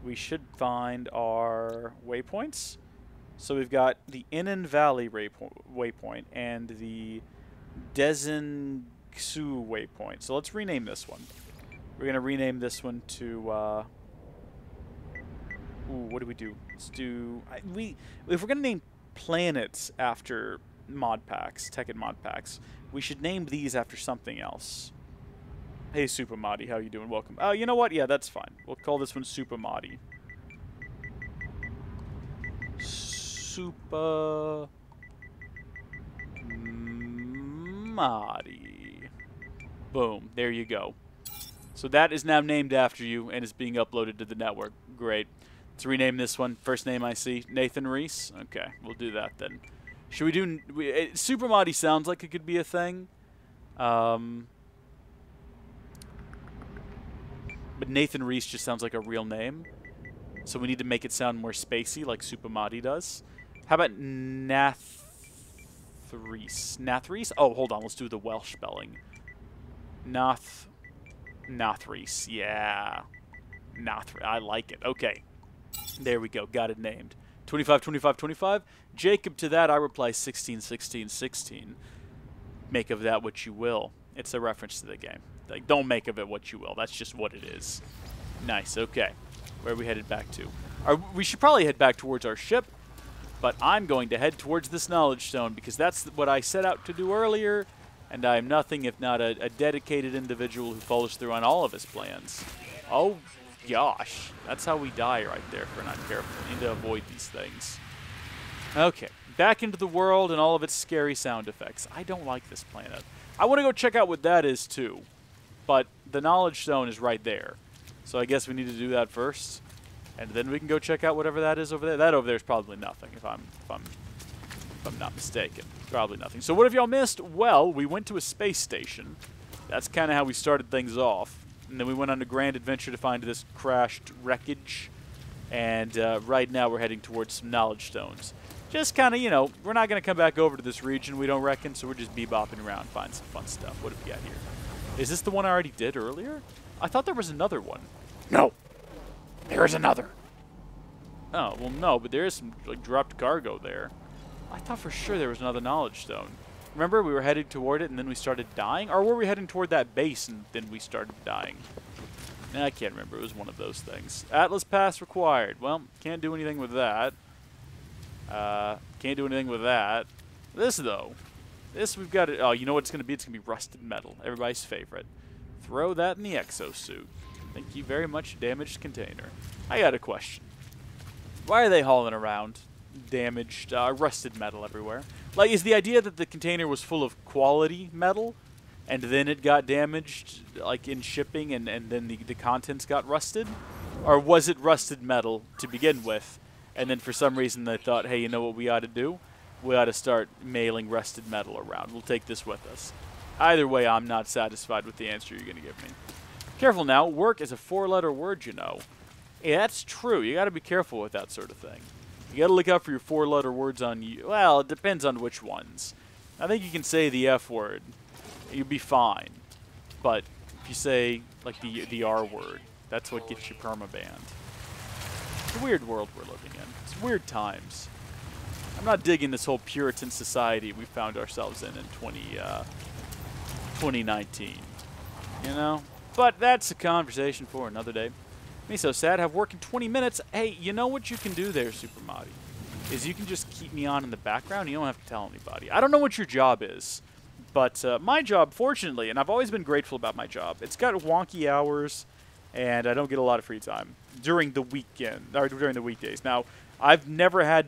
we should find our waypoints. So we've got the Inan Valley waypoint and the Dezensu waypoint. So let's rename this one. We're going to rename this one to... what do we do? Let's do... if we're going to name planets after mod packs, Tekken mod packs, we should name these after something else. Hey, Super Madi, how you doing? Welcome. Oh, you know what? Yeah, that's fine. We'll call this one Super Madi. Super Madi. Boom. There you go. So that is now named after you and is being uploaded to the network. Great. Let's rename this one. First name I see, Nathan Reese. Okay, we'll do that then. Should we do... Super Madi sounds like it could be a thing. But Nathan Reese just sounds like a real name. So we need to make it sound more spacey like Super Madi does. How about Nathreese? Nathreese? Oh, hold on. Let's do the Welsh spelling. Nathreese. Yeah. I like it. Okay. There we go. Got it named. 25, 25, 25. Jacob, to that I reply 16, 16, 16. Make of that what you will. It's a reference to the game. Like, don't make of it what you will. That's just what it is. Nice, okay. Where are we headed back to? We should probably head back towards our ship, but I'm going to head towards this knowledge stone because that's what I set out to do earlier, and I am nothing if not a dedicated individual who follows through on all of his plans. Oh, gosh. That's how we die right there if we're not careful. We need to avoid these things. Okay, back into the world and all of its scary sound effects. I don't like this planet. I want to go check out what that is, too. But the knowledge stone is right there. So I guess we need to do that first. And then we can go check out whatever that is over there. That over there is probably nothing, if I'm not mistaken. Probably nothing. So what have y'all missed? Well, we went to a space station. That's kind of how we started things off. And then we went on a grand adventure to find this crashed wreckage. And right now we're heading towards some knowledge stones. Just kind of, you know, we're not going to come back over to this region, we don't reckon, so we're just bebopping around, find some fun stuff. What have we got here? Is this the one I already did earlier? I thought there was another one. No. There is another. Oh, well, no, but there is some, like, dropped cargo there. I thought for sure there was another knowledge stone. Remember, we were heading toward it and then we started dying? Or were we heading toward that base and then we started dying? I can't remember. It was one of those things. Atlas Pass required. Well, can't do anything with that. Can't do anything with that. This, though. This we've got to... Oh, you know what it's going to be? It's going to be rusted metal. Everybody's favorite. Throw that in the exosuit. Thank you very much, damaged container. I got a question. Why are they hauling around damaged, rusted metal everywhere? Like, is the idea that the container was full of quality metal, and then it got damaged, like, in shipping, and then the contents got rusted? Or was it rusted metal to begin with, and then for some reason they thought, hey, you know what we ought to do? We ought to start mailing rusted metal around. We'll take this with us. Either way, I'm not satisfied with the answer you're going to give me. Careful now. Work is a 4-letter word, you know. Yeah, that's true. You got to be careful with that sort of thing. You got to look out for your 4-letter words on you. Well, it depends on which ones. I think you can say the F word. You'll be fine. But if you say, like, the R word, that's what gets you permabanned. It's a weird world we're living in. It's weird times. I'm not digging this whole Puritan society we found ourselves in 2019. You know? But that's a conversation for another day. Me so sad. Have work in 20 minutes. Hey, you know what you can do there, Super Madi? Is you can just keep me on in the background. You don't have to tell anybody. I don't know what your job is. But my job, fortunately, and I've always been grateful about my job, it's got wonky hours, and I don't get a lot of free time during the weekend, or during the weekdays. Now, I've never had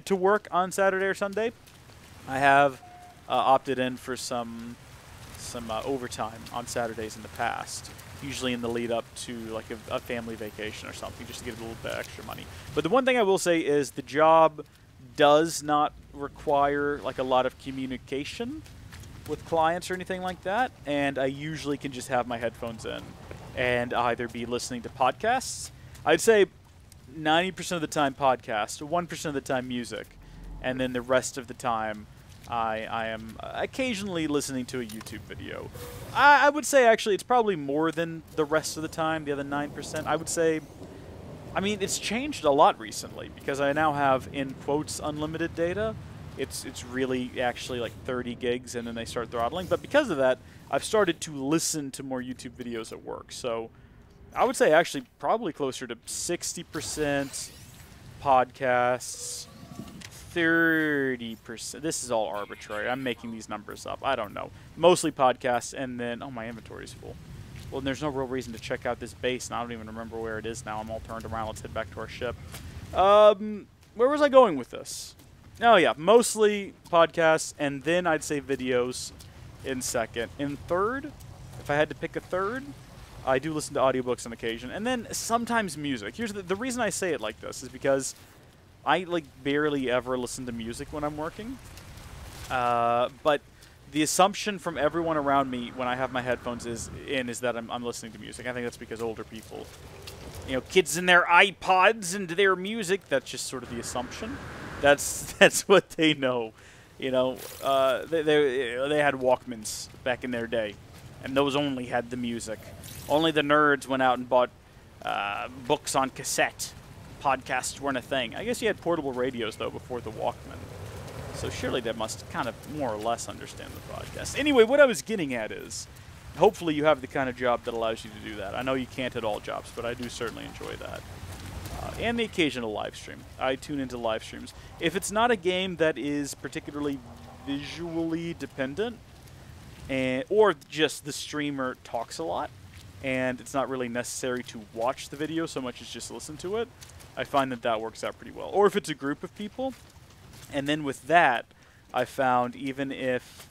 to work on Saturday or Sunday. I have opted in for some overtime on Saturdays in the past, usually in the lead up to like a family vacation or something, just to get a little bit extra money. But the one thing I will say is the job does not require like a lot of communication with clients or anything like that, and I usually can just have my headphones in and either be listening to podcasts. I'd say 90% of the time podcast, 1% of the time music, and then the rest of the time I am occasionally listening to a YouTube video. I would say actually it's probably more than the rest of the time, the other 9%. I would say, I mean, it's changed a lot recently because I now have, in quotes, unlimited data. It's really actually like 30 gigs and then they start throttling. But because of that, I've started to listen to more YouTube videos at work. So I would say actually probably closer to 60% podcasts, 30%. This is all arbitrary. I'm making these numbers up. I don't know. Mostly podcasts, and then, oh, my inventory's full. Well, there's no real reason to check out this base, and I don't even remember where it is now. I'm all turned around. Let's head back to our ship. Where was I going with this? Oh, yeah, mostly podcasts, and then I'd say videos in second. In third, if I had to pick a third, I do listen to audiobooks on occasion, and then sometimes music. Here's the reason I say it like this is because I like barely ever listen to music when I'm working. But the assumption from everyone around me when I have my headphones is that I'm listening to music. I think that's because older people, you know, kids in their iPods and their music. That's just sort of the assumption. That's what they know. You know, they had Walkmans back in their day, and those only had the music. Only the nerds went out and bought books on cassette. podcasts weren't a thing. I guess you had portable radios, though, before the Walkman. So surely they must kind of more or less understand the podcast. Anyway, what I was getting at is, hopefully you have the kind of job that allows you to do that. I know you can't at all jobs, but I do certainly enjoy that. And the occasional live stream. I tune into live streams. If it's not a game that is particularly visually dependent, or just the streamer talks a lot, and it's not really necessary to watch the video so much as just listen to it, I find that that works out pretty well. Or if it's a group of people, and then with that, I found even if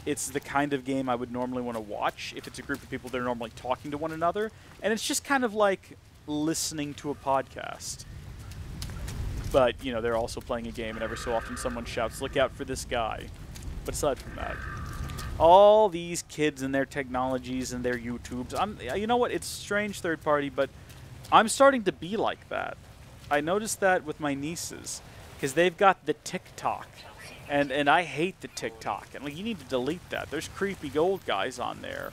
it's the kind of game I would normally want to watch, if it's a group of people that are normally talking to one another, and it's just kind of like listening to a podcast. But, you know, they're also playing a game, and every so often someone shouts, "Look out for this guy." But aside from that, all these kids and their technologies and their YouTubes, you know what, it's strange third party, but I'm starting to be like that. I noticed that with my nieces, because they've got the TikTok, and I hate the TikTok, and like, you need to delete that. There's creepy old guys on there,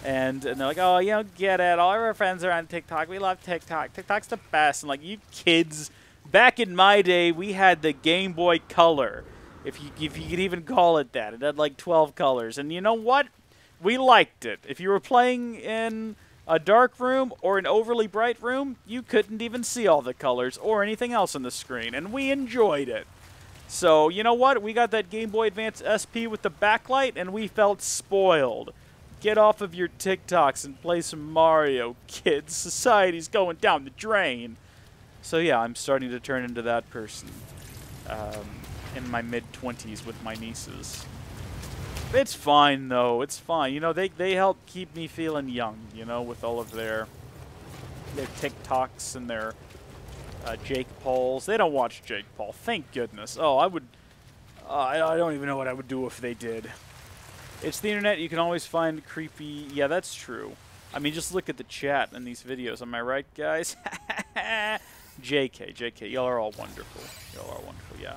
and they're like, "Oh, you don't get it, all our friends are on TikTok, we love TikTok, TikTok's the best." And like, you kids, back in my day, we had the Game Boy Color, if you could even call it that. It had like 12 colors, and you know what? We liked it. If you were playing in a dark room or an overly bright room, you couldn't even see all the colors or anything else on the screen, and we enjoyed it. So, you know what? We got that Game Boy Advance SP with the backlight, and we felt spoiled. Get off of your TikToks and play some Mario, kids. Society's going down the drain. So yeah, I'm starting to turn into that person in my mid-20s with my nieces. It's fine, though. It's fine. You know, they help keep me feeling young, you know, with all of their TikToks and their Jake Pauls. They don't watch Jake Paul. Thank goodness. Oh, I would... I don't even know what I would do if they did. It's the internet. You can always find creepy... Yeah, that's true. I mean, just look at the chat in these videos. Am I right, guys? JK. Y'all are all wonderful. Y'all are wonderful, yeah.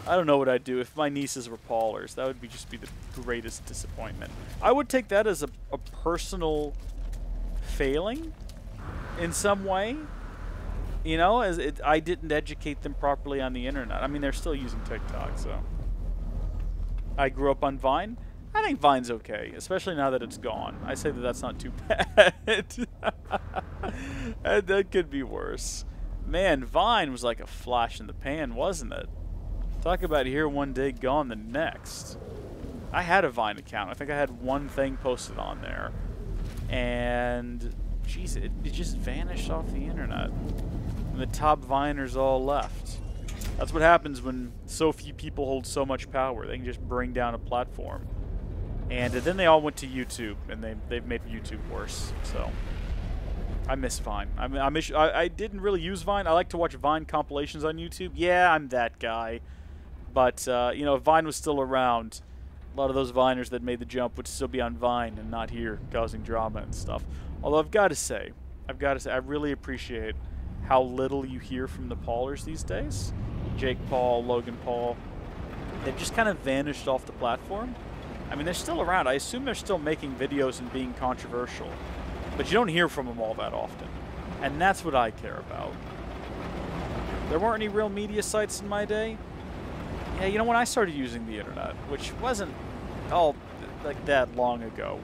I don't know what I'd do if my nieces were Paulers. That would just be the greatest disappointment. I would take that as a personal failing in some way. You know, as I didn't educate them properly on the internet. I mean, they're still using TikTok, so. I grew up on Vine. I think Vine's okay, especially now that it's gone. I say that that's not too bad. That could be worse. Man, Vine was like a flash in the pan, wasn't it? Talk about here one day, gone the next. I had a Vine account. I think I had one thing posted on there. And, jeez, it just vanished off the internet. And the top Viners all left. That's what happens when so few people hold so much power. They can just bring down a platform. And then they all went to YouTube, and they've made YouTube worse. So, I miss Vine. I didn't really use Vine. I like to watch Vine compilations on YouTube. Yeah, I'm that guy. But, you know, if Vine was still around, a lot of those Viners that made the jump would still be on Vine and not here, causing drama and stuff. Although I've got to say, I really appreciate how little you hear from the Paulers these days. Jake Paul, Logan Paul. They've just kind of vanished off the platform. I mean, they're still around. I assume they're still making videos and being controversial. But you don't hear from them all that often. And that's what I care about. There weren't any real media sites in my day. Yeah, you know, when I started using the internet, which wasn't all like that long ago.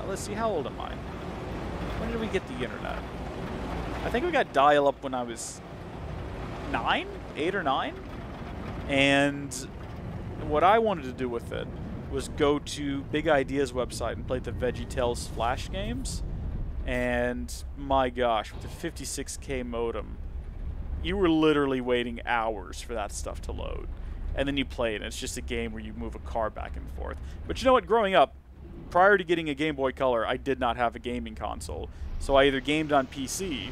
Let's see, how old am I? When did we get the internet? I think we got dial-up when I was 8 or 9. And what I wanted to do with it was go to Big Idea's website and play the VeggieTales Flash games. And my gosh, with the 56K modem, you were literally waiting hours for that stuff to load. And then you play it, and it's just a game where you move a car back and forth. But you know what? Growing up, prior to getting a Game Boy Color, I did not have a gaming console. So I either gamed on PC,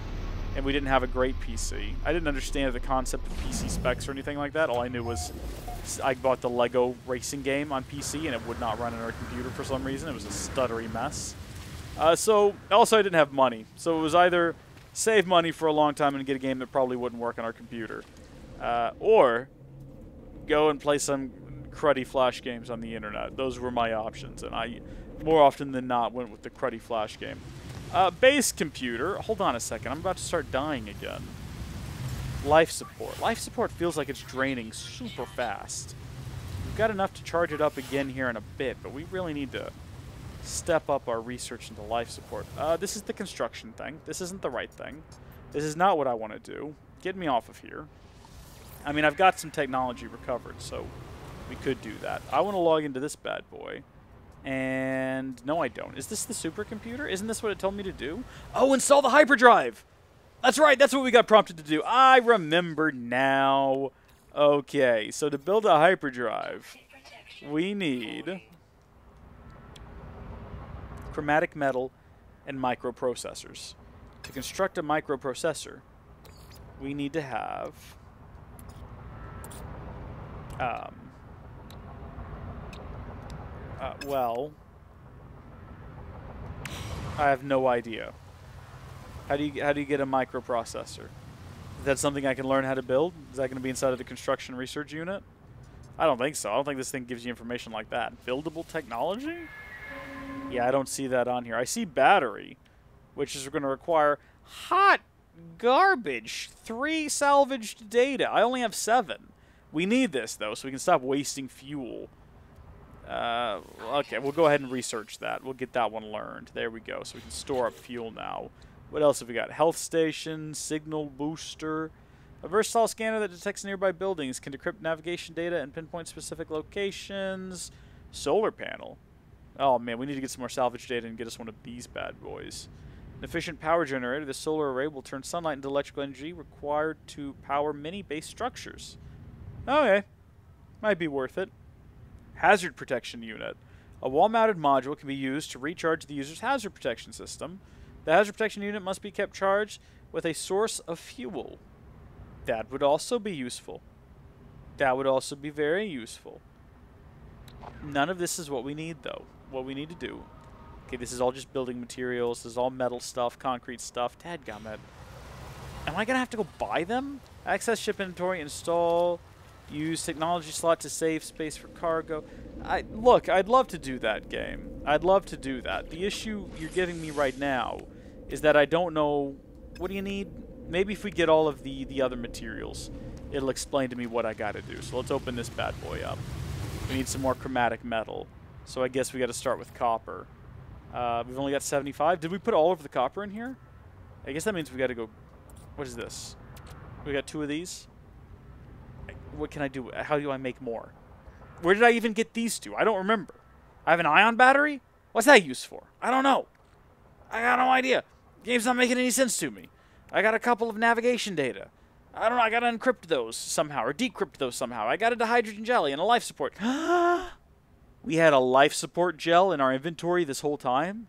and we didn't have a great PC. I didn't understand the concept of PC specs or anything like that. All I knew was I bought the Lego racing game on PC, and it would not run on our computer for some reason. It was a stuttery mess. So, also I didn't have money. So it was either save money for a long time and get a game that probably wouldn't work on our computer, or go and play some cruddy Flash games on the internet. Those were my options, and I, more often than not, went with the cruddy Flash game. Base computer. Hold on a second. I'm about to start dying again. Life support. Life support feels like it's draining super fast. We've got enough to charge it up again here in a bit, but we really need to step up our research into life support. This is the construction thing. This isn't the right thing. This is not what I want to do. Get me off of here. I mean, I've got some technology recovered, so we could do that. I want to log into this bad boy. And no, I don't. Is this the supercomputer? Isn't this what it told me to do? Oh, install the hyperdrive! That's right, that's what we got prompted to do. I remember now. Okay, so to build a hyperdrive, we need chromatic metal and microprocessors. To construct a microprocessor, we need to have well, I have no idea. How do you get a microprocessor? Is that something I can learn how to build? Is that going to be inside of the construction research unit? I don't think so. I don't think this thing gives you information like that. Buildable technology? Yeah, I don't see that on here. I see battery, which is going to require hot garbage. 3 salvaged data. I only have 7. We need this, though, so we can stop wasting fuel. Okay, we'll go ahead and research that. We'll get that one learned. There we go. So we can store up fuel now. What else have we got? Health station, signal booster. A versatile scanner that detects nearby buildings, can decrypt navigation data and pinpoint specific locations. Solar panel. Oh man, we need to get some more salvage data and get us one of these bad boys. An efficient power generator. The solar array will turn sunlight into electrical energy required to power many base structures. Okay. Might be worth it. Hazard protection unit. A wall-mounted module can be used to recharge the user's hazard protection system. The hazard protection unit must be kept charged with a source of fuel. That would also be useful. That would also be very useful. None of this is what we need, though. What we need to do. Okay, this is all just building materials. This is all metal stuff, concrete stuff. Dadgummit. Am I going to have to go buy them? Access ship inventory, install, use technology slot to save space for cargo. Look, I'd love to do that, game. I'd love to do that. The issue you're giving me right now is that I don't know. What do you need? Maybe if we get all of the other materials, it'll explain to me what I got to do. So let's open this bad boy up. We need some more chromatic metal. So I guess we got to start with copper. We've only got 75. Did we put all of the copper in here? I guess that means we got to go. What is this? We got 2 of these. What can I do? How do I make more? Where did I even get these 2? I don't remember. I have an ion battery? What's that used for? I don't know. I got no idea. Game's not making any sense to me. I got a couple of navigation data. I don't know. I got to encrypt those somehow or decrypt those somehow. I got a hydrogen jelly and a life support. We had a life support gel in our inventory this whole time?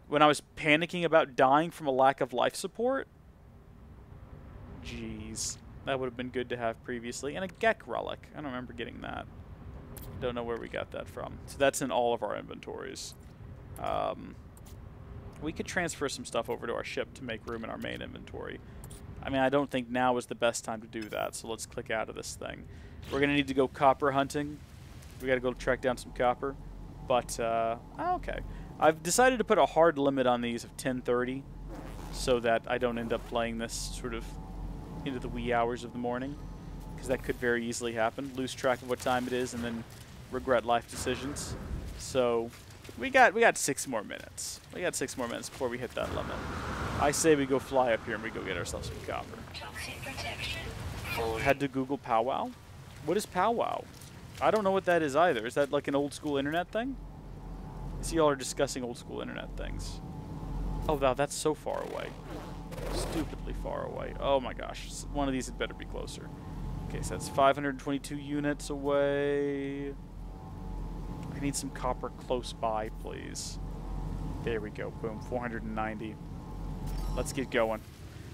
When I was panicking about dying from a lack of life support? Jeez. That would have been good to have previously. And a Gek relic. I don't remember getting that. Don't know where we got that from. So that's in all of our inventories. We could transfer some stuff over to our ship to make room in our main inventory. I mean, I don't think now is the best time to do that, so let's click out of this thing. We're going to need to go copper hunting. We got to go track down some copper. But, okay. I've decided to put a hard limit on these of 10:30 so that I don't end up playing this sort of into the wee hours of the morning, because that could very easily happen. Lose track of what time it is and then regret life decisions. So we got 6 more minutes. We got 6 more minutes before we hit that limit. I say we go fly up here and we go get ourselves some copper. Had to Google powwow. What is powwow? I don't know what that is either. Is that like an old school internet thing? I see y'all are discussing old school internet things. Oh wow, that's so far away. Stupidly far away. Oh my gosh. One of these had better be closer. Okay, so that's 522 units away. I need some copper close by, please. There we go. Boom. 490. Let's get going.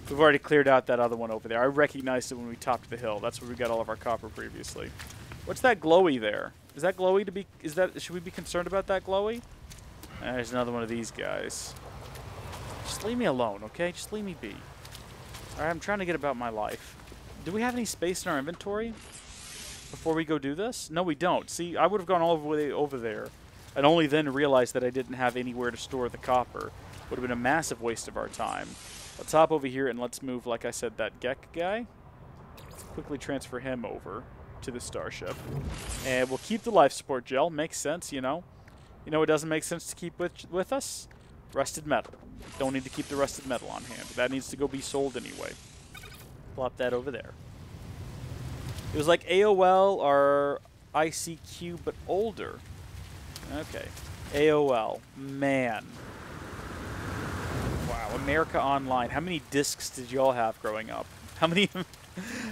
We've already cleared out that other one over there. I recognized it when we topped the hill. That's where we got all of our copper previously. What's that glowy there? Is that glowy to be... Should we be concerned about that glowy? There's another one of these guys. Just leave me alone, okay? Just leave me be. Alright, I'm trying to get about my life. Do we have any space in our inventory before we go do this? No, we don't. See, I would have gone all the way over there and only then realized that I didn't have anywhere to store the copper. Would have been a massive waste of our time. Let's hop over here and let's move, like I said, that Gek guy. quickly transfer him over to the starship. And we'll keep the life support gel. Makes sense, you know. You know what doesn't make sense to keep with us? Rusted metal. Don't need to keep the rusted metal on hand. That needs to go be sold anyway. Plop that over there. It was like AOL or ICQ, but older. Okay. AOL. Man. Wow. America Online. How many discs did y'all have growing up?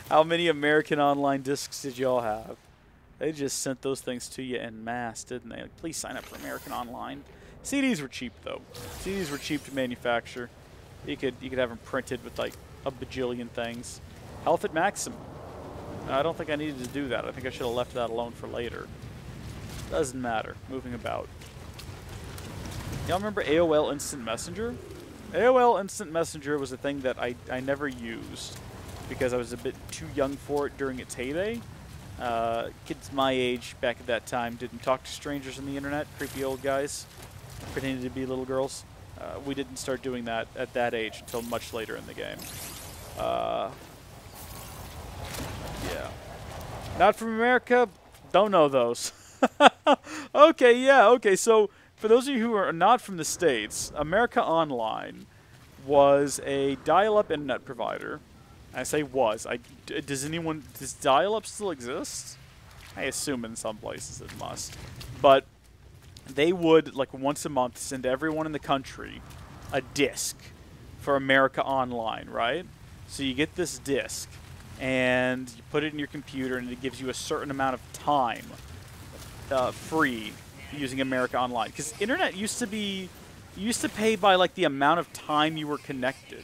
How many American Online discs did y'all have? They just sent those things to you en masse, didn't they? Like, please sign up for American Online. CDs were cheap, though. CDs were cheap to manufacture. You could have them printed with, like, a bajillion things. Health at maximum. I don't think I needed to do that. I think I should have left that alone for later. Doesn't matter. Moving about. Y'all remember AOL Instant Messenger? AOL Instant Messenger was a thing that I never used because I was a bit too young for it during its heyday. Kids my age back at that time didn't talk to strangers on the internet, creepy old guys pretending to be little girls. We didn't start doing that at that age until much later in the game. Yeah. Not from America? Don't know those. Okay, yeah, okay. So for those of you who are not from the States, America Online was a dial-up internet provider. I say was. Does dial-up still exist? I assume in some places it must. But they would, like once a month, send everyone in the country a disc for America Online, right? So you get this disc, and you put it in your computer, and it gives you a certain amount of time free using America Online. Because internet used to be, you used to pay by like the amount of time you were connected.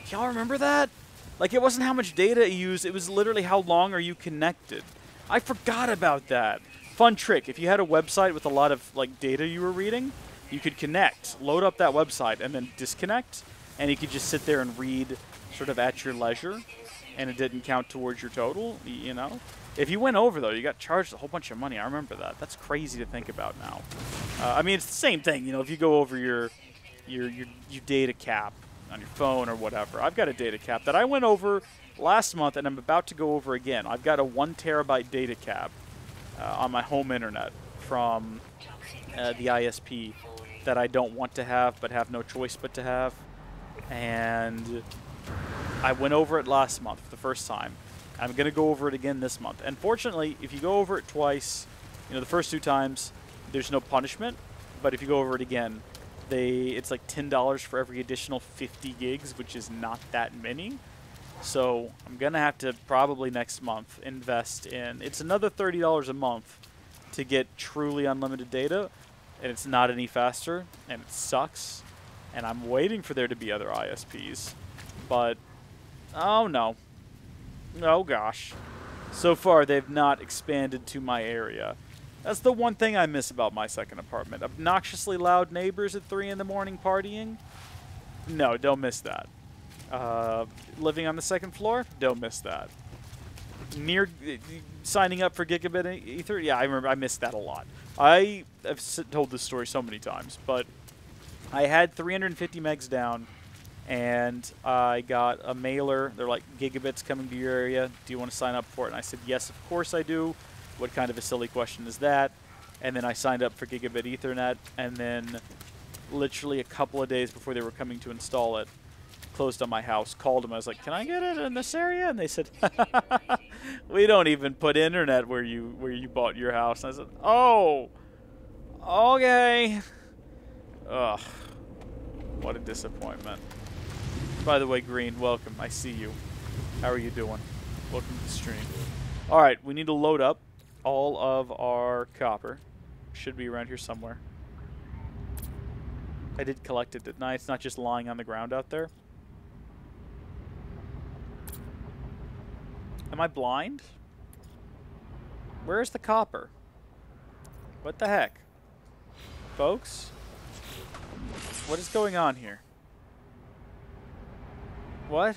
Y'all remember that? Like, it wasn't how much data you used, it was literally how long are you connected. I forgot about that. Fun trick, if you had a website with a lot of like data you were reading, you could connect, load up that website, and then disconnect, and you could just sit there and read sort of at your leisure, and it didn't count towards your total, you know? If you went over, though, you got charged a whole bunch of money. I remember that. That's crazy to think about now. I mean, it's the same thing, you know, if you go over your data cap on your phone or whatever. I've got a data cap that I went over last month, and I'm about to go over again. I've got a 1 terabyte data cap on my home internet from the ISP that I don't want to have, but have no choice but to have. And I went over it last month, the first time. I'm going to go over it again this month. And fortunately, if you go over it twice, you know, the first 2 times, there's no punishment. But if you go over it again, it's like $10 for every additional 50 gigs, which is not that many. So I'm going to have to probably next month invest in, it's another $30 a month to get truly unlimited data, and it's not any faster, and it sucks. And I'm waiting for there to be other ISPs, but oh no. Oh gosh. So far they've not expanded to my area. That's the one thing I miss about my second apartment. Obnoxiously loud neighbors at 3 in the morning partying? No, don't miss that. Living on the second floor? Don't miss that. Signing up for gigabit ether? Yeah, I remember. I missed that a lot. I have told this story so many times, but I had 350 megs down, and I got a mailer. They're like, gigabits coming to your area. Do you want to sign up for it? And I said, yes, of course I do. What kind of a silly question is that? And then I signed up for gigabit Ethernet, and then literally a couple of days before they were coming to install it, closed on my house, called them. I was like, can I get it in this area? And they said, we don't even put internet where you bought your house. And I said, oh, okay. Ugh, what a disappointment. By the way, Green, welcome. I see you. How are you doing? Welcome to the stream. All right, we need to load up all of our copper. Should be around here somewhere. I did collect it, didn't I? It's not just lying on the ground out there. Am I blind? Where's the copper? What the heck? Folks? What is going on here? What?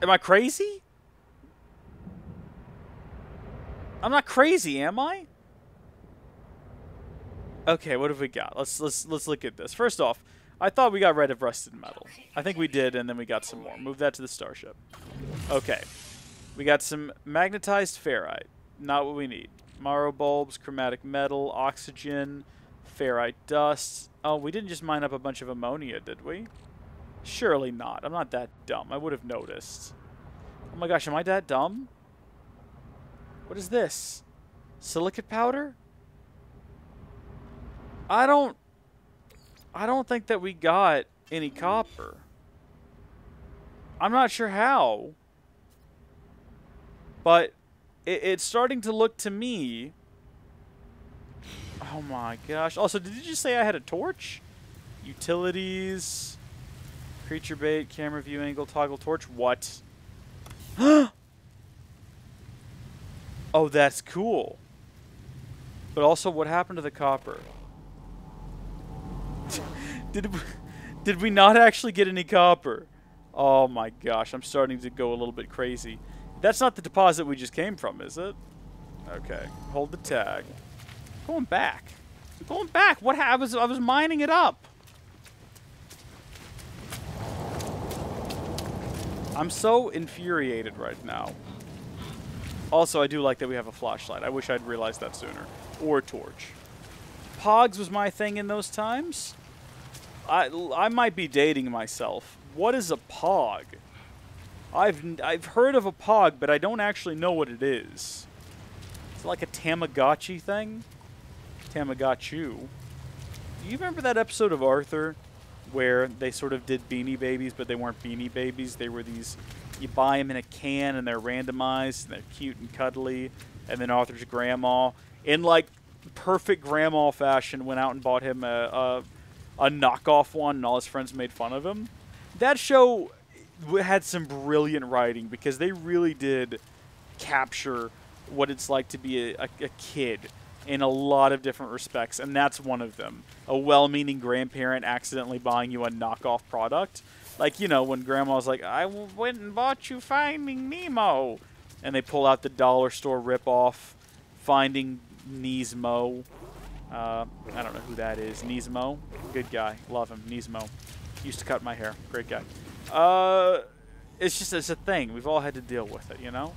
Am I crazy? I'm not crazy, am I? Okay, what have we got? Let's look at this. First off, I thought we got rid of rusted metal. I think we did, and then we got some more. Move that to the starship. Okay. We got some magnetized ferrite. Not what we need. Marrow bulbs, chromatic metal, oxygen, ferrite dust. Oh, we didn't just mine up a bunch of ammonia, did we? Surely not. I'm not that dumb. I would have noticed. Oh my gosh, am I that dumb? What is this? Silicate powder? I don't think that we got any copper. I'm not sure how. But it's starting to look to me... Oh my gosh. Also, did you just say I had a torch? Utilities... Creature bait, camera view angle, toggle torch. What? Oh, that's cool. But also, what happened to the copper? Did we not actually get any copper? Oh my gosh, I'm starting to go a little bit crazy. That's not the deposit we just came from, is it? Okay, hold the tag. Going back. Going back. What? I was mining it up. I'm so infuriated right now. Also, I do like that we have a flashlight. I wish I'd realized that sooner. Or a torch. Pogs was my thing in those times. I might be dating myself. What is a pog? I've heard of a pog, but I don't actually know what it is. Is it like a Tamagotchi thing? Tamagotchi. Do you remember that episode of Arthur where they sort of did Beanie Babies, but they weren't Beanie Babies? They were these, you buy them in a can and they're randomized and they're cute and cuddly. And then Arthur's grandma, in like perfect grandma fashion, went out and bought him a knockoff one, and all his friends made fun of him. That show had some brilliant writing because they really did capture what it's like to be a kid in a lot of different respects, and that's one of them. A well-meaning grandparent accidentally buying you a knockoff product. Like, you know, when grandma's like, I went and bought you Finding Nemo. And they pull out the dollar store ripoff, Finding Nismo. I don't know who that is. Nismo? Good guy. Love him. Nismo. Used to cut my hair. Great guy. It's a thing. We've all had to deal with it, you know?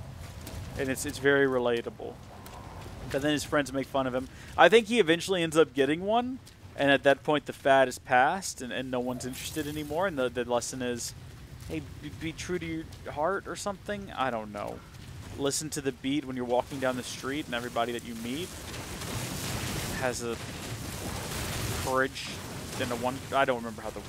And it's very relatable. But then his friends make fun of him. I think he eventually ends up getting one, and at that point the fad is past, and no one's interested anymore, and the lesson is, hey, be true to your heart or something? I don't know. Listen to the beat when you're walking down the street, and everybody that you meet has a courage than a one. I don't remember how the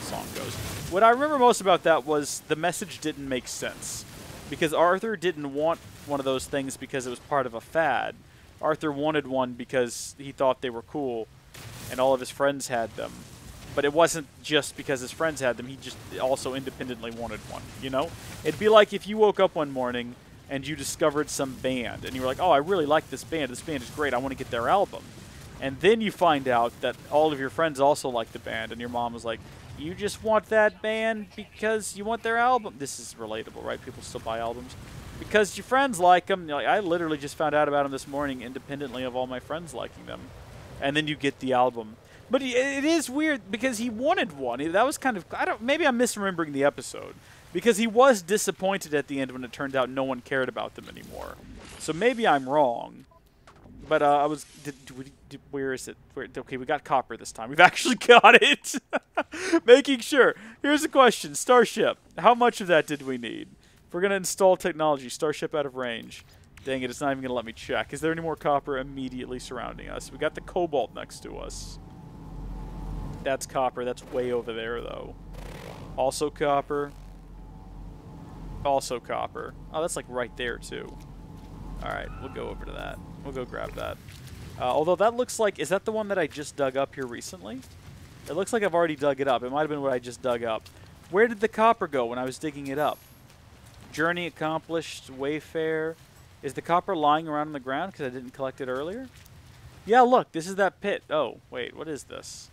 song goes. What I remember most about that was the message didn't make sense, because Arthur didn't want one of those things because it was part of a fad. Arthur wanted one because he thought they were cool, and all of his friends had them. But it wasn't just because his friends had them. He just also independently wanted one, you know? It'd be like if you woke up one morning and you discovered some band, and you were like, oh, I really like this band. This band is great. I want to get their album. And then you find out that all of your friends also like the band, and your mom was like, you just want that band because you want their album. This is relatable, right? People still buy albums. Because your friends like them. Like, I literally just found out about them this morning independently of all my friends liking them. And then you get the album. But it is weird because he wanted one. That was kind of, maybe I'm misremembering the episode. Because he was disappointed at the end when it turned out no one cared about them anymore. So maybe I'm wrong. But where is it? Okay, we got copper this time. We've actually got it. Making sure. Here's the question. Starship. How much of that did we need? If we're going to install technology, Starship out of range. Dang it, it's not even going to let me check. Is there any more copper immediately surrounding us? We got the cobalt next to us. That's copper. That's way over there, though. Also copper. Also copper. Oh, that's like right there, too. Alright, we'll go over to that. We'll go grab that. Although that looks like... Is that the one that I just dug up here recently? It looks like I've already dug it up. It might have been what I just dug up. Where did the copper go when I was digging it up? Journey accomplished. Wayfare. Is the copper lying around on the ground because I didn't collect it earlier? Yeah, look. This is that pit. Oh, wait. What is this?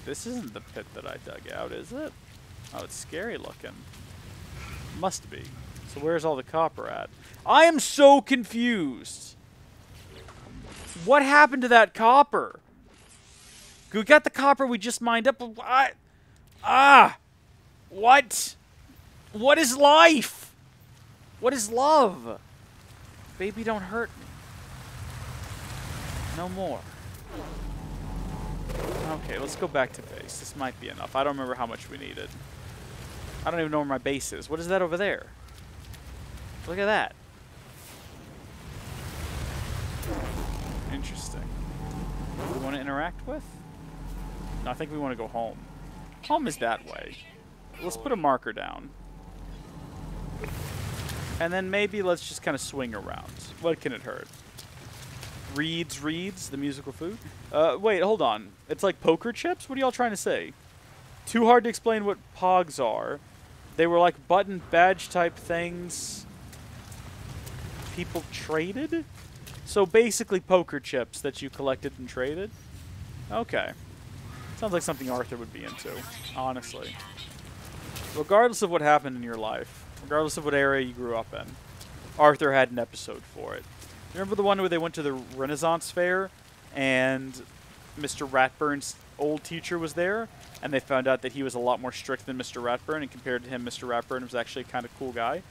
This isn't the pit that I dug out, is it? Oh, it's scary looking. Must be. So where's all the copper at? I am so confused. What happened to that copper? We got the copper we just mined up. What? Ah! What? What is life? What is love? Baby, don't hurt me. No more. Okay, let's go back to base. This might be enough. I don't remember how much we needed. I don't even know where my base is. What is that over there? Look at that. Interesting. Do we want to interact with? No, I think we want to go home. Home is that way. Let's put a marker down. And then maybe let's just kind of swing around. What can it hurt? Reeds, the musical food? Wait, hold on. It's like poker chips? What are y'all trying to say? Too hard to explain what pogs are. They were like button badge type things people traded? So basically poker chips that you collected and traded? Okay. Sounds like something Arthur would be into, honestly. Regardless of what happened in your life, regardless of what area you grew up in, Arthur had an episode for it. Remember the one where they went to the Renaissance Fair and Mr. Ratburn's old teacher was there, and they found out that he was a lot more strict than Mr. Ratburn, and compared to him, Mr. Ratburn was actually a kind of cool guy.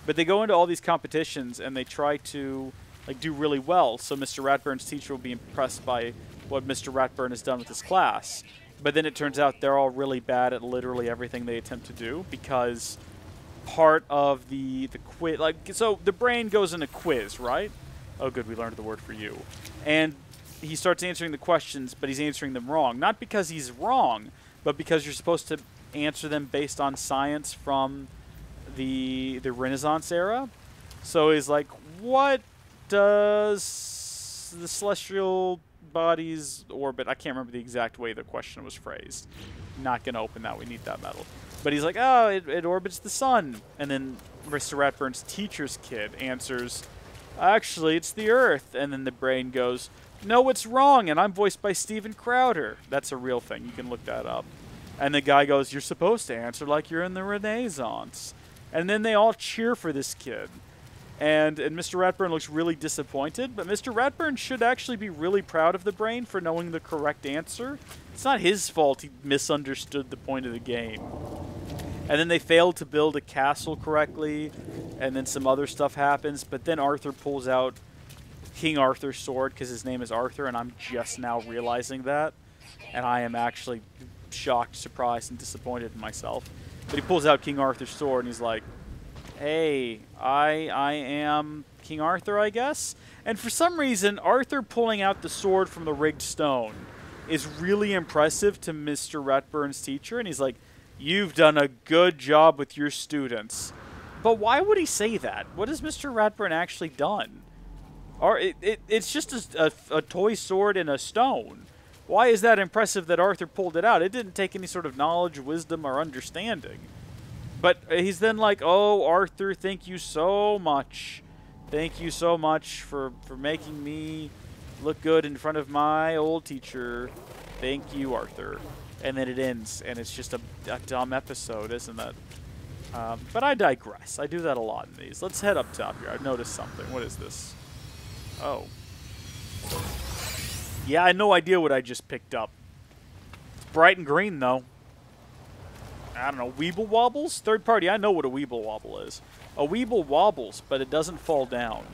But they go into all these competitions, and they try to do really well, so Mr. Ratburn's teacher will be impressed by what Mr. Ratburn has done with his class. But then it turns out they're all really bad at literally everything they attempt to do, because part of the quiz, so the brain goes in a quiz, right? Oh, good, we learned the word for you. And he starts answering the questions, but he's answering them wrong. Not because he's wrong, but because you're supposed to answer them based on science from the Renaissance era. So he's like, what does the celestial body's orbit? I can't remember the exact way the question was phrased. Not going to open that. We need that metal. But he's like, oh, it orbits the sun. And then Mr. Ratburn's teacher's kid answers, actually, it's the Earth. And then the brain goes, no, it's wrong, and I'm voiced by Steven Crowder. That's a real thing. You can look that up. And the guy goes, you're supposed to answer like you're in the Renaissance. And then they all cheer for this kid. And Mr. Ratburn looks really disappointed, but Mr. Ratburn should actually be really proud of the brain for knowing the correct answer. It's not his fault he misunderstood the point of the game. And then they failed to build a castle correctly, and then some other stuff happens, but then Arthur pulls out King Arthur's sword because his name is Arthur, and I'm just now realizing that. And I am actually shocked, surprised, and disappointed in myself. But he pulls out King Arthur's sword, and he's like, hey, I am King Arthur, I guess? And for some reason, Arthur pulling out the sword from the rigged stone is really impressive to Mr. Ratburn's teacher, and he's like, you've done a good job with your students. But why would he say that? What has Mr. Ratburn actually done? Or it's just a toy sword and a stone. Why is that impressive that Arthur pulled it out? It didn't take any sort of knowledge, wisdom, or understanding. But he's then like, oh, Arthur, thank you so much. Thank you so much for making me look good in front of my old teacher. Thank you, Arthur. And then it ends, and it's just a dumb episode, isn't it? But I digress. I do that a lot in these. Let's head up top here. I've noticed something. What is this? Oh. Yeah, I had no idea what I just picked up. It's bright and green, though. I don't know, Weeble Wobbles? Third party, I know what a Weeble Wobble is. A Weeble wobbles, but it doesn't fall down.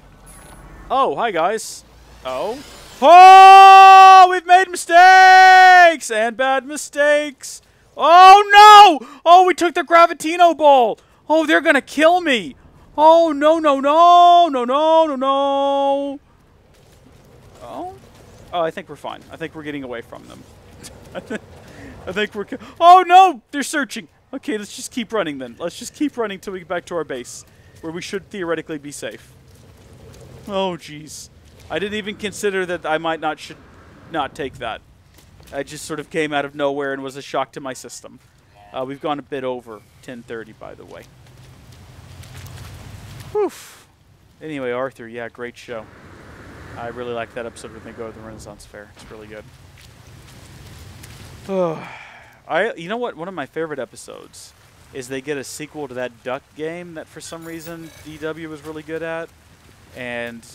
Oh, hi guys. Oh. Oh, we've made mistakes! And bad mistakes. Oh, no! Oh, we took the Gravitino Ball. Oh, they're gonna kill me. Oh, no, no, no, no, no, no, no. Oh. Oh, I think we're fine. I think we're getting away from them. I think we're... Oh, no! They're searching. Okay, let's just keep running then. Let's just keep running till we get back to our base, where we should theoretically be safe. Oh, jeez. I didn't even consider that I should not take that. I just sort of came out of nowhere and was a shock to my system. We've gone a bit over 10:30, by the way. Whew. Anyway, Arthur, yeah, great show. I really like that episode when they go to the Renaissance Fair. It's really good. You know what? One of my favorite episodes is they get a sequel to that duck game that for some reason DW was really good at, and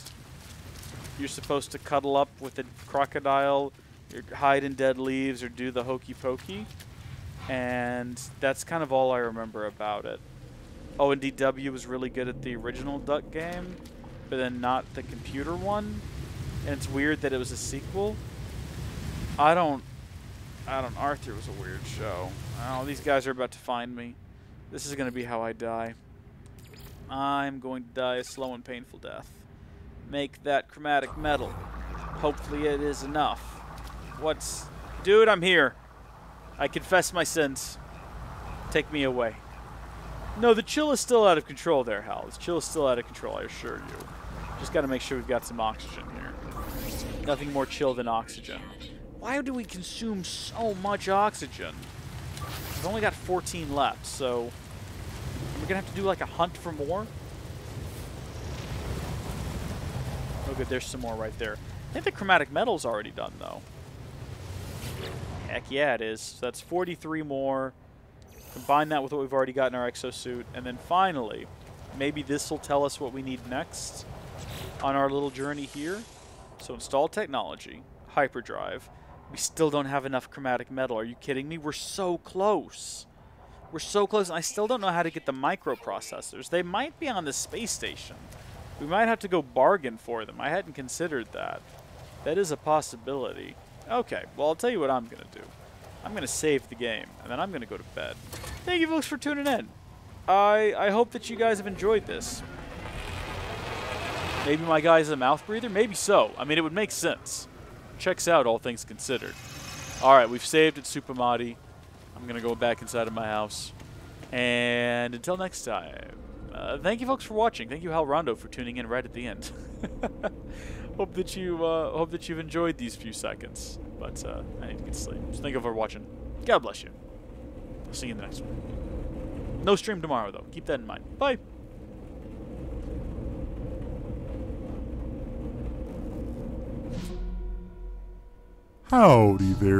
you're supposed to cuddle up with a crocodile hide in dead leaves or do the hokey pokey. And that's kind of all I remember about it. Oh, and DW was really good at the original Duck game, but then not the computer one. And it's weird that it was a sequel. Arthur was a weird show. Oh, these guys are about to find me. This is going to be how I die. I'm going to die a slow and painful death. Make that chromatic metal. Hopefully it is enough. Dude, I'm here. I confess my sins. Take me away. No, the chill is still out of control there, Hal. The chill is still out of control, I assure you. Just got to make sure we've got some oxygen here. Nothing more chill than oxygen. Why do we consume so much oxygen? We've only got 14 left, so we're going to have to do like a hunt for more. Oh, good, there's some more right there. I think the chromatic metal's already done, though. Heck yeah, it is. So that's 43 more. Combine that with what we've already got in our exosuit. And then finally, maybe this will tell us what we need next on our little journey here. So install technology, hyperdrive. We still don't have enough chromatic metal. Are you kidding me? We're so close. We're so close. And I still don't know how to get the microprocessors. They might be on the space station. We might have to go bargain for them. I hadn't considered that. That is a possibility. Okay, well, I'll tell you what I'm going to do. I'm going to save the game, and then I'm going to go to bed. Thank you, folks, for tuning in. I hope that you guys have enjoyed this. Maybe my guy's a mouth breather? Maybe so. I mean, it would make sense. Checks out, all things considered. All right, we've saved at Supamati. I'm going to go back inside of my house. And until next time, thank you, folks, for watching. Thank you, Hal Rondo, for tuning in right at the end. Hope that you've enjoyed these few seconds. But I need to get to sleep. So thank you for watching. God bless you. I'll see you in the next one. No stream tomorrow, though. Keep that in mind. Bye. Howdy there.